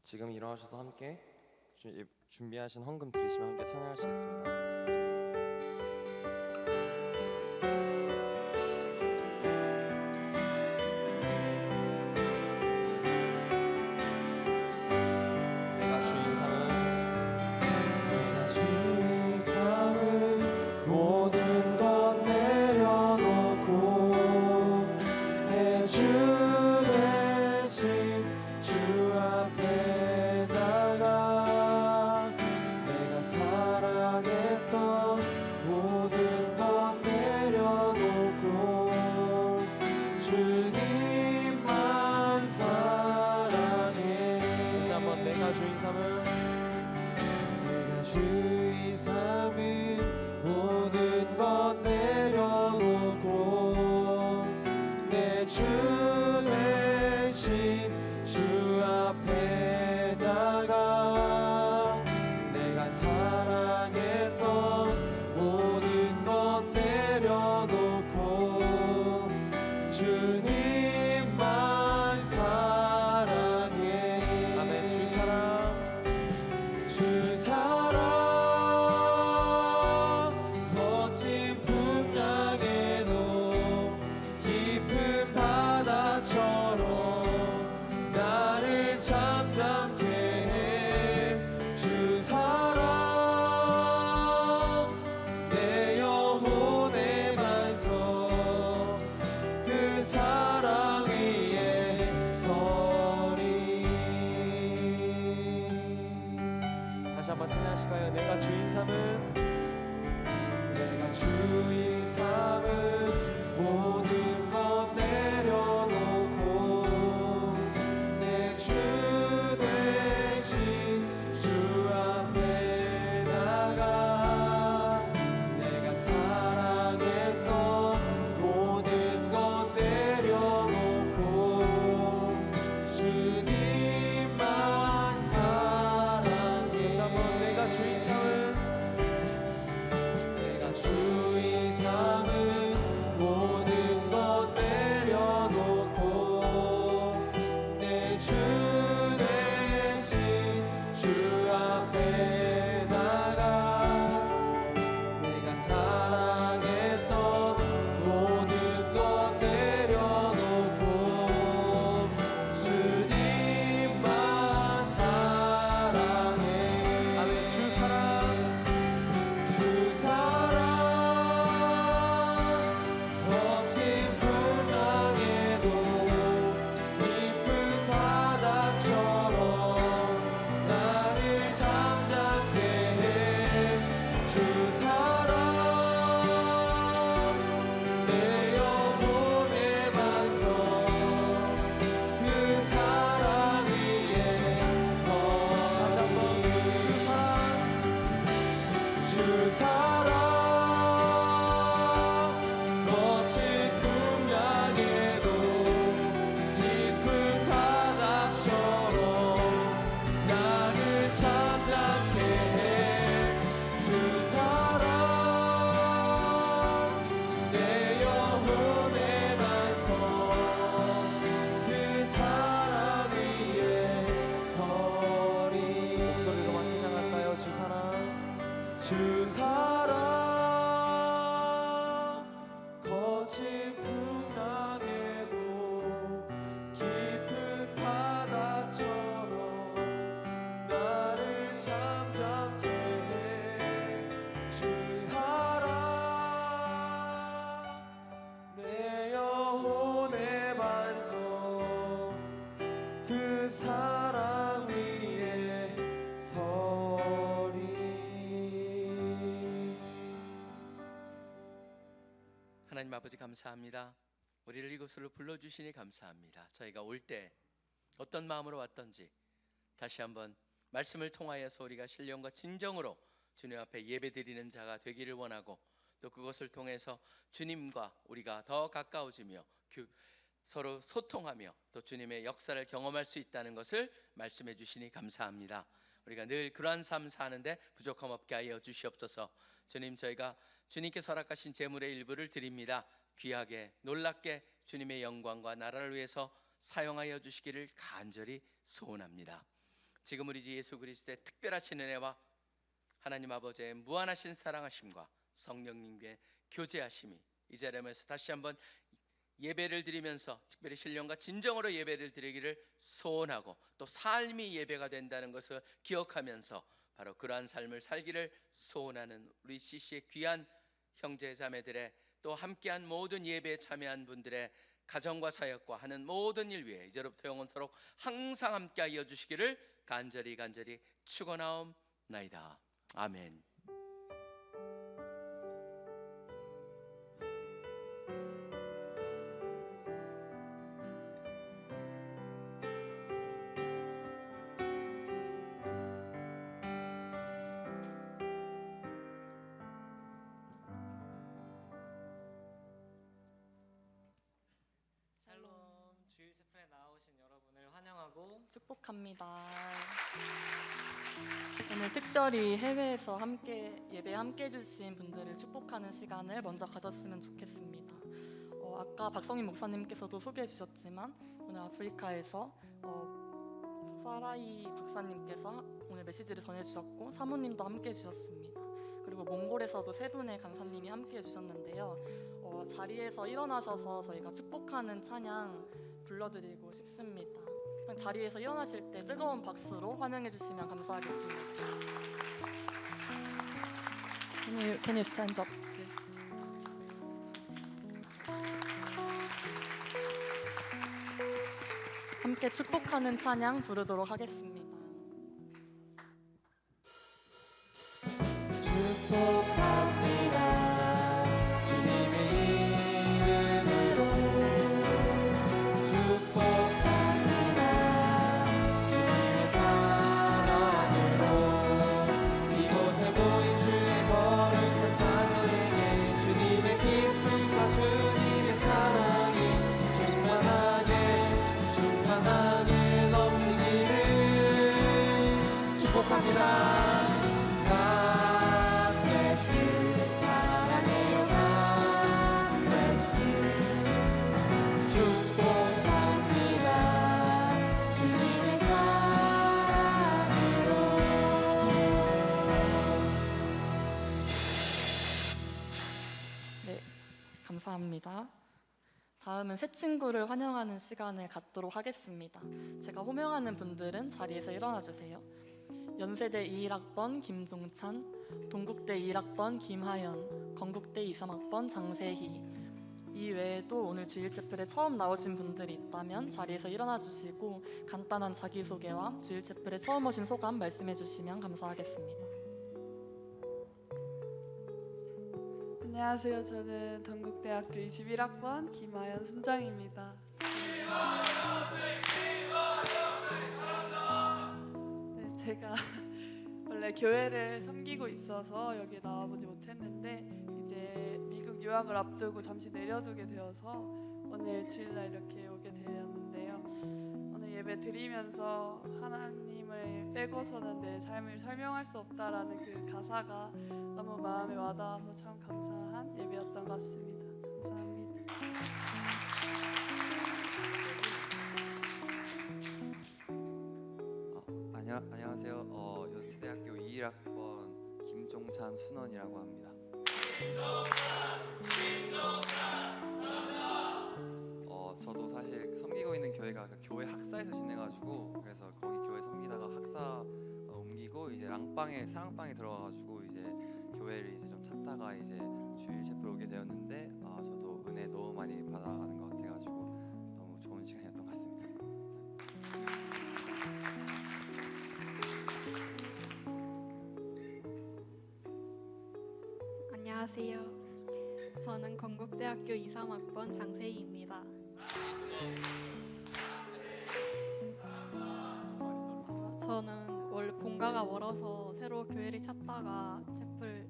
지금 일어나셔서 함께 준비하신 헌금 드리시면 함께 찬양하시겠습니다. 내가 주인 삼은 모든 것 내려놓고 내 주 대신 주 앞에 나가 내가 사랑했던 모든 것 내려놓고 주님만 사랑해. 다시 한번 내가 주인 삼은 주인 삼은 모든 것 내려놓고 내 주 대신 주 앞에 나가 내가 사랑했던 모든 것 내려놓고 주님만 사랑해. 아멘. 주 사랑 주 사랑 하나님 아버지 감사합니다. 우리를 이곳으로 불러주시니 감사합니다. 저희가 올 때 어떤 마음으로 왔던지 다시 한번 말씀을 통하여서 우리가 신령과 진정으로 주님 앞에 예배드리는 자가 되기를 원하고, 또 그것을 통해서 주님과 우리가 더 가까워지며 서로 소통하며 또 주님의 역사를 경험할 수 있다는 것을 말씀해 주시니 감사합니다. 우리가 늘 그러한 삶 사는데 부족함 없게 하여 주시옵소서. 주님, 저희가 주님께서 허락하신 재물의 일부를 드립니다. 귀하게 놀랍게 주님의 영광과 나라를 위해서 사용하여 주시기를 간절히 소원합니다. 지금 우리 주 예수 그리스도의 특별하신 은혜와 하나님 아버지의 무한하신 사랑하심과 성령님의 교제하심이 이 자리에서 다시 한번 예배를 드리면서 특별히 신령과 진정으로 예배를 드리기를 소원하고, 또 삶이 예배가 된다는 것을 기억하면서 바로 그러한 삶을 살기를 소원하는 우리 CC의 귀한 형제 자매들의, 또 함께한 모든 예배에 참여한 분들의 가정과 사역과 하는 모든 일 위에 이제로부터 영원토록 항상 함께하여 주시기를 간절히 축원하옵나이다. 아멘. 샬롬, 주일 집회에 나오신 여러분을 환영하고 축복합니다. 오늘 특별히 해외에서 함께 해주신 분들을 축복하는 시간을 먼저 가졌으면 좋겠습니다. 아까 박성민 목사님께서도 소개해 주셨지만 오늘 아프리카에서 파라이 박사님께서 오늘 메시지를 전해주셨고, 사모님도 함께 해주셨습니다. 그리고 몽골에서도 세 분의 간사님이 함께 해주셨는데요. 자리에서 일어나셔서 저희가 축복하는 찬양 불러드리고 싶습니다. 자리에서 일어나실 때 뜨거운 박수로 환영해 주시면 감사하겠습니다. Can you stand up, please? 함께 축복하는 찬양 부르도록 하겠습니다. 축복합니다. 주님의 이름으로 축복합니다. 주님의 사랑으로 이곳에 모인 주의 거룩한 자녀에게 주님의 기쁨과 주님의 사랑이 충만하게 넘치기를 축복합니다. God bless you. 사랑해요. God bless you. 축복합니다. 주님의 사랑으로. 네, 감사합니다. 다음은 새 친구를 환영하는 시간을 갖도록 하겠습니다. 제가 호명하는 분들은 자리에서 일어나 주세요. 연세대 21학번 김종찬, 동국대 21학번 김하연, 건국대 23학번 장세희. 이 외에도 오늘 주일 채플에 처음 나오신 분들이 있다면 자리에서 일어나 주시고 간단한 자기소개와 주일 채플에 처음 오신 소감 말씀해 주시면 감사하겠습니다. 안녕하세요. 저는 동국대학교 21학번 김하연 순장입니다. 네, 제가 원래 교회를 섬기고 있어서 여기에 나와보지 못했는데 이제 미국 유학을 앞두고 잠시 내려두게 되어서 오늘 주일날 이렇게 오게 되었는데요. 오늘 예배 드리면서 하나님을 빼고서는 내 삶을 설명할 수 없다라는 그 가사가 너무 마음에 와닿아서 참 감사한 예배였던 것 같습니다. 감사합니다. 안녕하세요. 연세대학교 21학번 김종찬 순원이라고 합니다. 저도 사실 섬기고 있는 교회가 그 교회 학사에서 지내가지고 그래서 거기 교회 섬기다가 학사 옮기고 이제 사랑방에 들어가가지고 이제 교회를 이제 좀 찾다가 이제 주일 집회 오게 되었는데 저도 은혜 너무 많이 받아가는 것 같아가지고 너무 좋은 시간이었던 것 같습니다. 안녕하세요. 저는 건국대학교 23학번 장세희입니다. 저는 원래 본가가 멀어서 새로 교회를 찾다가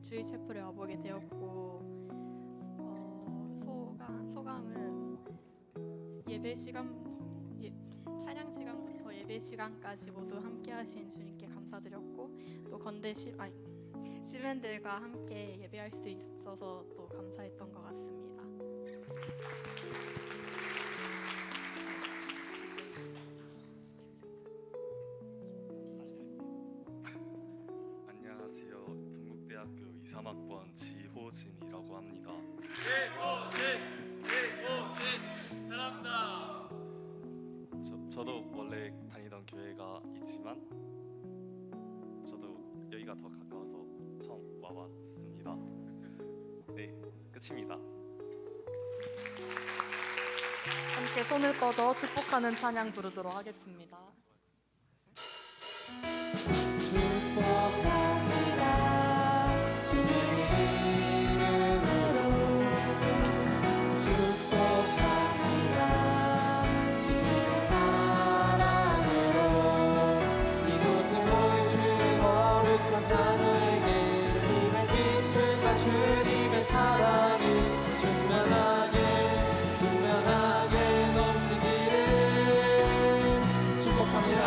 주일 채플에 와보게 되었고 소감은 예배 시간 찬양 시간부터 예배 시간까지 모두 함께하신 주님께 감사드렸고 또 시맨들과 함께 예배할 수 있어서 또 감사했던 것 같습니다. 안녕하세요. 동국대학교 23학번 지호진이라고 합니다. 사랑합니다. 저도 원래 다니던 교회가 있지만 저도 여기가 더 가까워서 처음 와봤습니다. 네, 끝입니다. 함께 손을 뻗어 축복하는 찬양 부르도록 하겠습니다. 축복합니다. 주님의 이름으로 축복합니다. 주님의 사랑으로 이곳에 모인 주의 거룩한 자녀에게 주님의 기쁨과 주님의 사랑이 충만하게 넘치기를 축복합니다.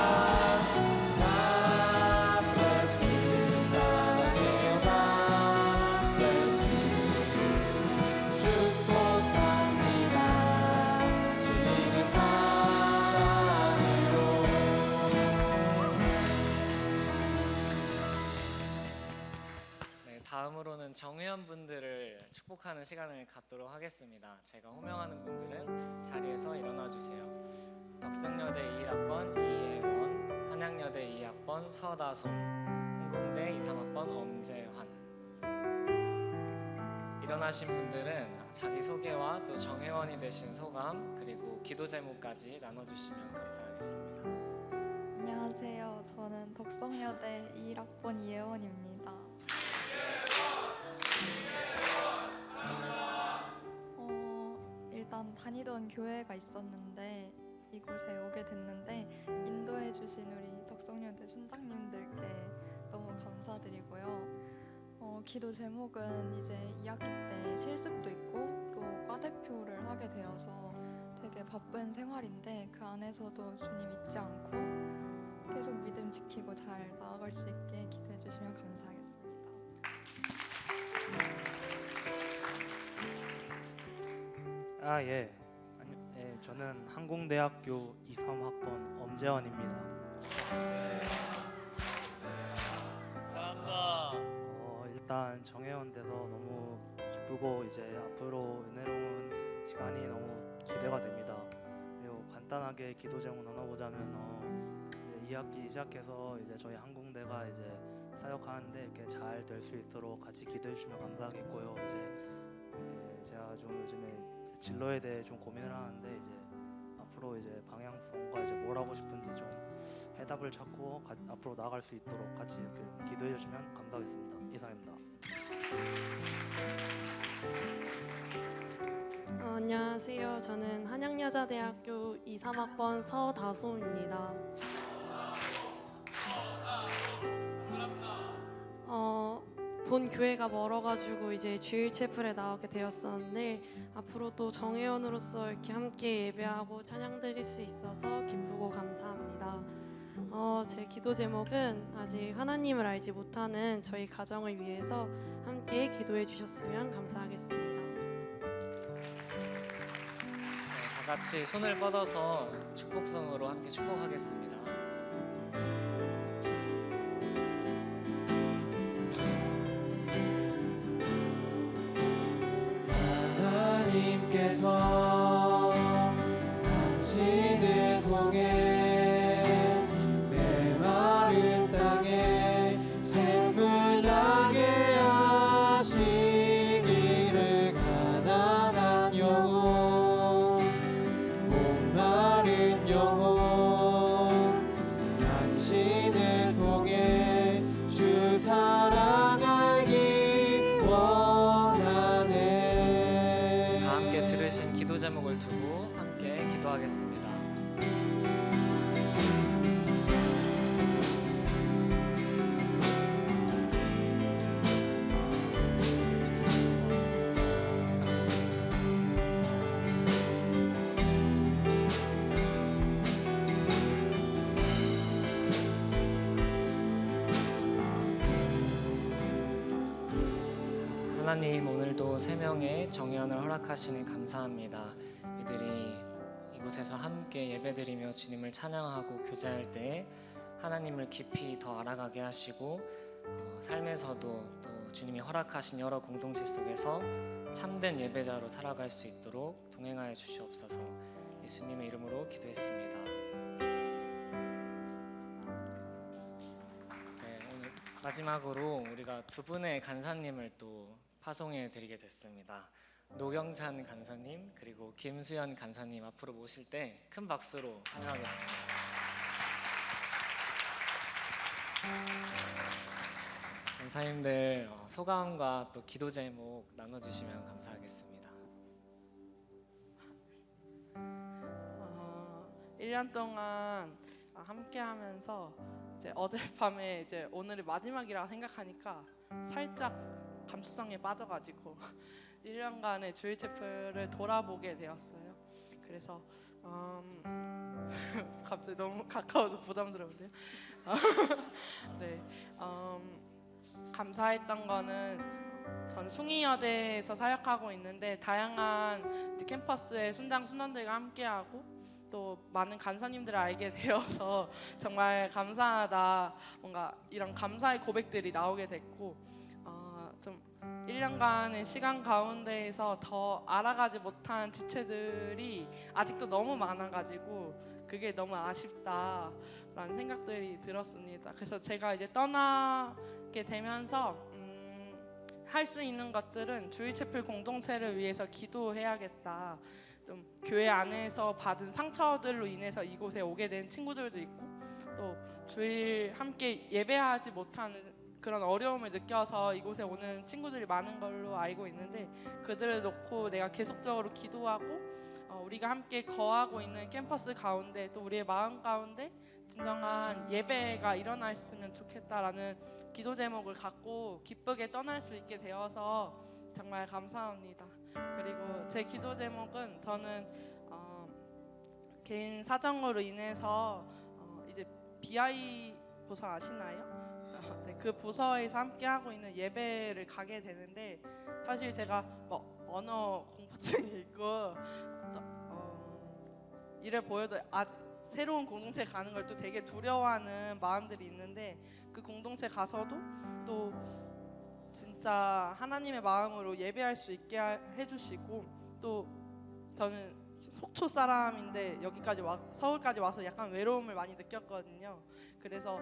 God bless you. 사랑해요. God bless you. 축복합니다. 주님의 사랑으로. 네, 다음으로는 정회원 분들을 축복하는 시간을 갖도록 하겠습니다. 제가 호명하는 분들은 자리에서 일어나 주세요. 덕성여대 21학번 이예원, 한양여대 2학번 서다솜, 흥공대 23학번 엄재환. 일어나신 분들은 자기 소개와 또 정회원이 되신 소감 그리고 기도 제목까지 나눠주시면 감사하겠습니다. 안녕하세요. 저는 덕성여대 21학번 이예원입니다. 일단 다니던 교회가 있었는데 이곳에 오게 됐는데 인도해 주신 우리 덕성여대 순장님들께 너무 감사드리고요. 기도 제목은 이제 2학기 때 실습도 있고 또 과대표를 하게 되어서 되게 바쁜 생활인데 그 안에서도 주님 잊지 않고 계속 믿음 지키고 잘 나아갈 수 있게 기도해 주시면 감사하겠습니다. 예. 저는 항공대학교 23학번 엄재환입니다. 사랑합니다. 일단 정회원 돼서 너무 기쁘고 이제 앞으로 은혜로운 시간이 너무 기대가 됩니다. 그리고 간단하게 기도 제목 나눠보자면 이제 2학기 시작해서 이제 저희 항공대가 이제 사역하는데 이렇게 잘 될 수 있도록 같이 기도해 주시면 감사하겠고요. 이제 제가 좀 요즘에 진로에 대해 좀 고민을 하는데 이제 앞으로 이제 방향성과 이제 뭘 하고 싶은지 좀 해답을 찾고 앞으로 나아갈 수 있도록 같이 이렇게 기도해 주시면 감사하겠습니다. 이상입니다. 안녕하세요. 저는 한양여자대학교 23학번 서다솜입니다. 본 교회가 멀어가지고 이제 주일 채플에 나오게 되었었는데 앞으로 또 정회원으로서 이렇게 함께 예배하고 찬양 드릴 수 있어서 기쁘고 감사합니다. 제 기도 제목은 아직 하나님을 알지 못하는 저희 가정을 위해서 함께 기도해 주셨으면 감사하겠습니다. 다 같이 손을 뻗어서 축복성으로 함께 축복하겠습니다. 하나님께서 당신을 통해 메마른 땅에 샘을 나게 하시기를 가난한 영혼 목마른 영혼 당신을 통해 주 사랑 알기 원하네. 제목을 두고 함께 기도하겠습니다. 하나님, 오늘도 세 명의 정예언을 허락하시니 감사합니다. 이들이 이곳에서 함께 예배드리며 주님을 찬양하고 교제할 때 하나님을 깊이 더 알아가게 하시고 삶에서도 또 주님이 허락하신 여러 공동체 속에서 참된 예배자로 살아갈 수 있도록 동행하여 주시옵소서. 예수님의 이름으로 기도했습니다. 네, 오늘 마지막으로 우리가 두 분의 간사님을 또 파송해 드리게 됐습니다. 노경찬 간사님 그리고 김수연 간사님 앞으로 모실 때 큰 박수로 환영하겠습니다. 간사님들 소감과 또 기도 제목 나눠주시면 감사하겠습니다. 1년 동안 함께하면서 이제 어젯밤에 이제 오늘이 마지막이라 생각하니까 살짝 감수성에 빠져가지고 1년간의 주일 채플을 돌아보게 되었어요. 그래서 갑자기 너무 가까워서 부담스러운데요. 네, 감사했던 거는 저는 숭의여대에서 사역하고 있는데 다양한 캠퍼스의 순장 순원들과 함께하고 또 많은 간사님들을 알게 되어서 정말 감사하다, 뭔가 이런 감사의 고백들이 나오게 됐고 좀 1년간의 시간 가운데에서 더 알아가지 못한 지체들이 아직도 너무 많아가지고 그게 너무 아쉽다라는 생각들이 들었습니다. 그래서 제가 이제 떠나게 되면서 할 수 있는 것들은 주일채플 공동체를 위해서 기도해야겠다. 좀 교회 안에서 받은 상처들로 인해서 이곳에 오게 된 친구들도 있고 또 주일 함께 예배하지 못하는 그런 어려움을 느껴서 이곳에 오는 친구들이 많은 걸로 알고 있는데 그들을 놓고 내가 계속적으로 기도하고 우리가 함께 거하고 있는 캠퍼스 가운데 또 우리의 마음 가운데 진정한 예배가 일어났으면 좋겠다라는 기도 제목을 갖고 기쁘게 떠날 수 있게 되어서 정말 감사합니다. 그리고 제 기도 제목은 저는 개인 사정으로 인해서 이제 BI 부서 아시나요? 네, 그 부서에서 함께 하고 있는 예배를 가게 되는데 사실 제가 뭐 언어 공포증이 있고 이래 보여도 새로운 공동체 가는 걸 또 되게 두려워하는 마음들이 있는데 그 공동체 가서도 또 진짜 하나님의 마음으로 예배할 수 있게 해주시고 또 저는 속초 사람인데 여기까지 서울까지 와서 약간 외로움을 많이 느꼈거든요. 그래서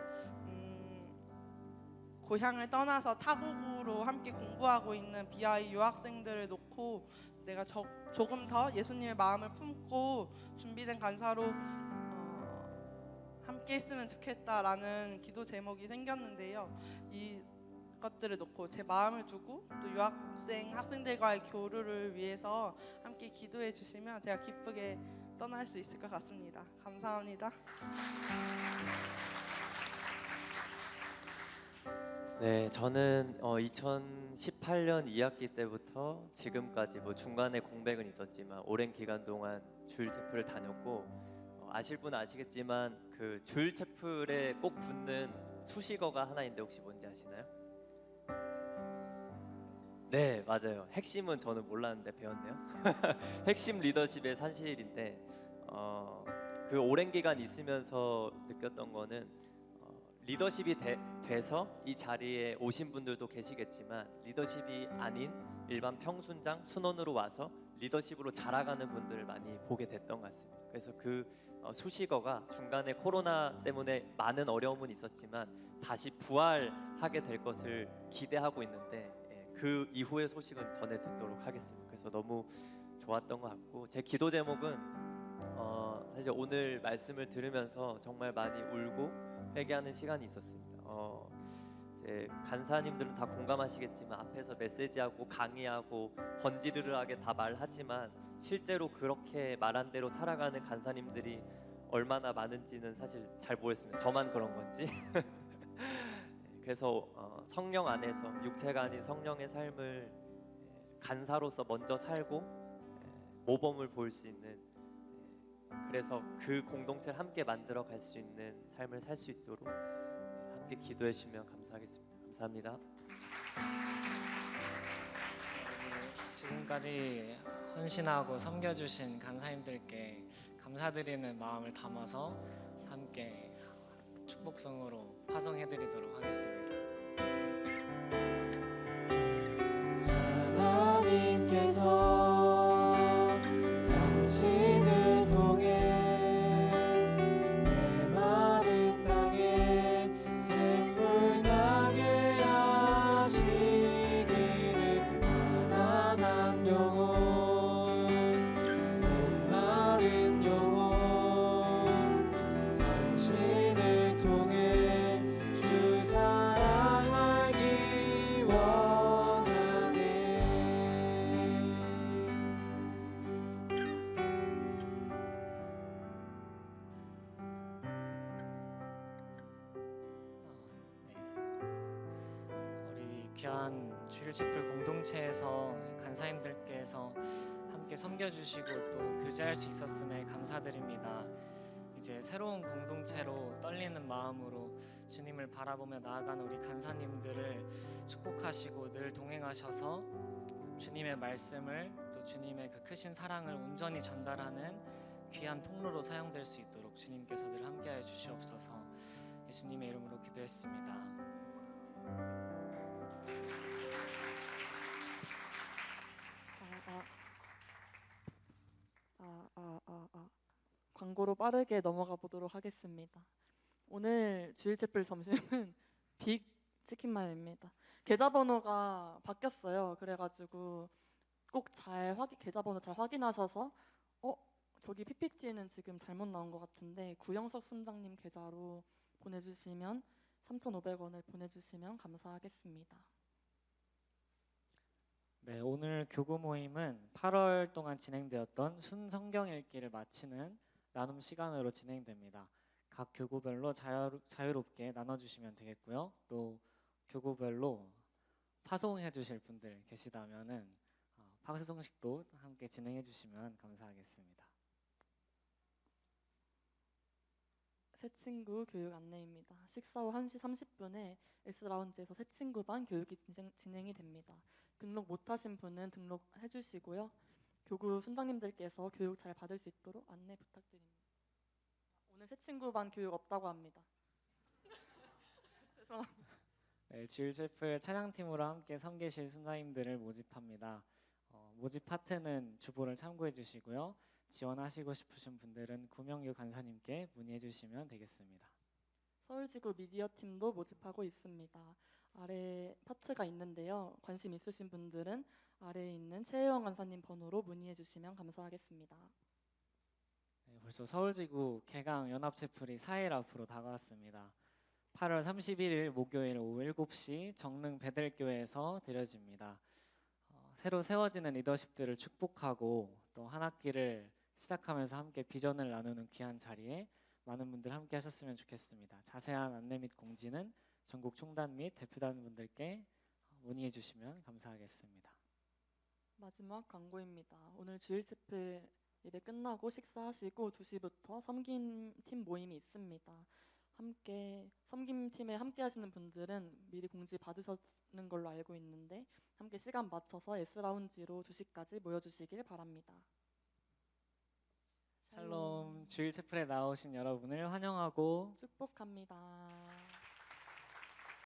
고향을 떠나서 타국으로 함께 공부하고 있는 BI 유학생들을 놓고 내가 조금 더 예수님의 마음을 품고 준비된 간사로 함께 했으면 좋겠다라는 기도 제목이 생겼는데요. 이것들을 놓고 제 마음을 두고 또 학생들과의 교류를 위해서 함께 기도해 주시면 제가 기쁘게 떠날 수 있을 것 같습니다. 감사합니다. 네, 저는 2018년 2학기 때부터 지금까지 뭐 중간에 공백은 있었지만 오랜 기간 동안 주일 채플을 다녔고 아실 분은 아시겠지만 그 주일 채플에 꼭 붙는 수식어가 하나 있는데 혹시 뭔지 아시나요? 네, 맞아요. 핵심은 저는 몰랐는데 배웠네요. 핵심 리더십의 산실인데 그 오랜 기간 있으면서 느꼈던 거는 리더십이 돼서 이 자리에 오신 분들도 계시겠지만 리더십이 아닌 일반 평순장 순원으로 와서 리더십으로 자라가는 분들을 많이 보게 됐던 것 같습니다. 그래서 그 수식어가 중간에 코로나 때문에 많은 어려움은 있었지만 다시 부활하게 될 것을 기대하고 있는데 그 이후의 소식은 전해 듣도록 하겠습니다. 그래서 너무 좋았던 것 같고 제 기도 제목은 사실 오늘 말씀을 들으면서 정말 많이 울고 회개하는 시간이 있었습니다. 이제 간사님들은 다 공감하시겠지만 앞에서 메시지하고 강의하고 번지르르하게 다 말하지만 실제로 그렇게 말한 대로 살아가는 간사님들이 얼마나 많은지는 사실 잘 모르겠습니다. 저만 그런 건지. 그래서 성령 안에서 육체가 아닌 성령의 삶을 간사로서 먼저 살고 모범을 보일 수 있는, 그래서 그 공동체를 함께 만들어 갈 수 있는 삶을 살 수 있도록 함께 기도해 주시면 감사하겠습니다. 감사합니다. 지금까지 헌신하고 섬겨주신 간사님들께 감사드리는 마음을 담아서 함께 축복성으로 파송해드리도록 하겠습니다. 하나님께서 당신을 통해 내 마른 땅에 생물 나게 하시기를, 가난한 영혼 목마른 영혼 당신을 통해 주 사랑하기 원하네. 우리 귀한 주일체풀 공동체에서 간사님들께서 함께 섬겨주시고 또 교제할 수 있었음에 감사드립니다. 이제 새로운 공동체로 떨리는 마음으로 주님을 바라보며 나아가는 우리 간사님들을 축복하시고 늘 동행하셔서 주님의 말씀을 또 주님의 그 크신 사랑을 온전히 전달하는 귀한 통로로 사용될 수 있도록 주님께서 늘 함께하여 주시옵소서. 예수님의 이름으로 기도했습니다. 광고로 빠르게 넘어가 보도록 하겠습니다. 오늘 주일체풀 점심은 빅 치킨마요입니다. 계좌번호가 바뀌었어요. 그래가지고 꼭 계좌번호 잘 확인하셔서 저기 PPT에는 지금 잘못 나온 것 같은데 구영석 순장님 계좌로 보내주시면 3,500원을 보내주시면 감사하겠습니다. 네, 오늘 교구 모임은 8월 동안 진행되었던 순성경 읽기를 마치는 나눔 시간으로 진행됩니다. 각 교구별로 자유롭게 나눠주시면 되겠고요. 또 교구별로 파송해 주실 분들 계시다면은 파송식도 함께 진행해 주시면 감사하겠습니다. 새 친구 교육 안내입니다. 식사 후 1시 30분에 S라운지에서 새 친구 반 교육이 진행이 됩니다. 등록 못하신 분은 등록해 주시고요. 교구 순장님들께서 교육 잘 받을 수 있도록 안내 부탁드립니다. 오늘 새 친구 반 교육 없다고 합니다. 죄송합니다. 네, 주일체풀 찬양팀으로 함께 섬기실 순장님들을 모집합니다. 모집 파트는 주보를 참고해 주시고요. 지원하시고 싶으신 분들은 구명유 간사님께 문의해 주시면 되겠습니다. 서울지구 미디어팀도 모집하고 있습니다. 아래 파트가 있는데요. 관심 있으신 분들은 아래에 있는 최혜영 간사님 번호로 문의해 주시면 감사하겠습니다. 네, 벌써 서울지구 개강 연합체풀이 4일 앞으로 다가왔습니다. 8월 31일 목요일 오후 7시 정릉 베델교회에서 드려집니다. 새로 세워지는 리더십들을 축복하고 또 한 학기를 시작하면서 함께 비전을 나누는 귀한 자리에 많은 분들 함께 하셨으면 좋겠습니다. 자세한 안내 및 공지는 전국 총단 및 대표단 분들께 문의해 주시면 감사하겠습니다. 마지막 광고입니다. 오늘 주일체풀 예배 끝나고 식사하시고 2시부터 섬김팀 모임이 있습니다. 함께 섬김팀에 함께 하시는 분들은 미리 공지 받으셨는 걸로 알고 있는데 함께 시간 맞춰서 S라운지로 2시까지 모여주시길 바랍니다. 샬롬. 주일체풀에 나오신 여러분을 환영하고 축복합니다.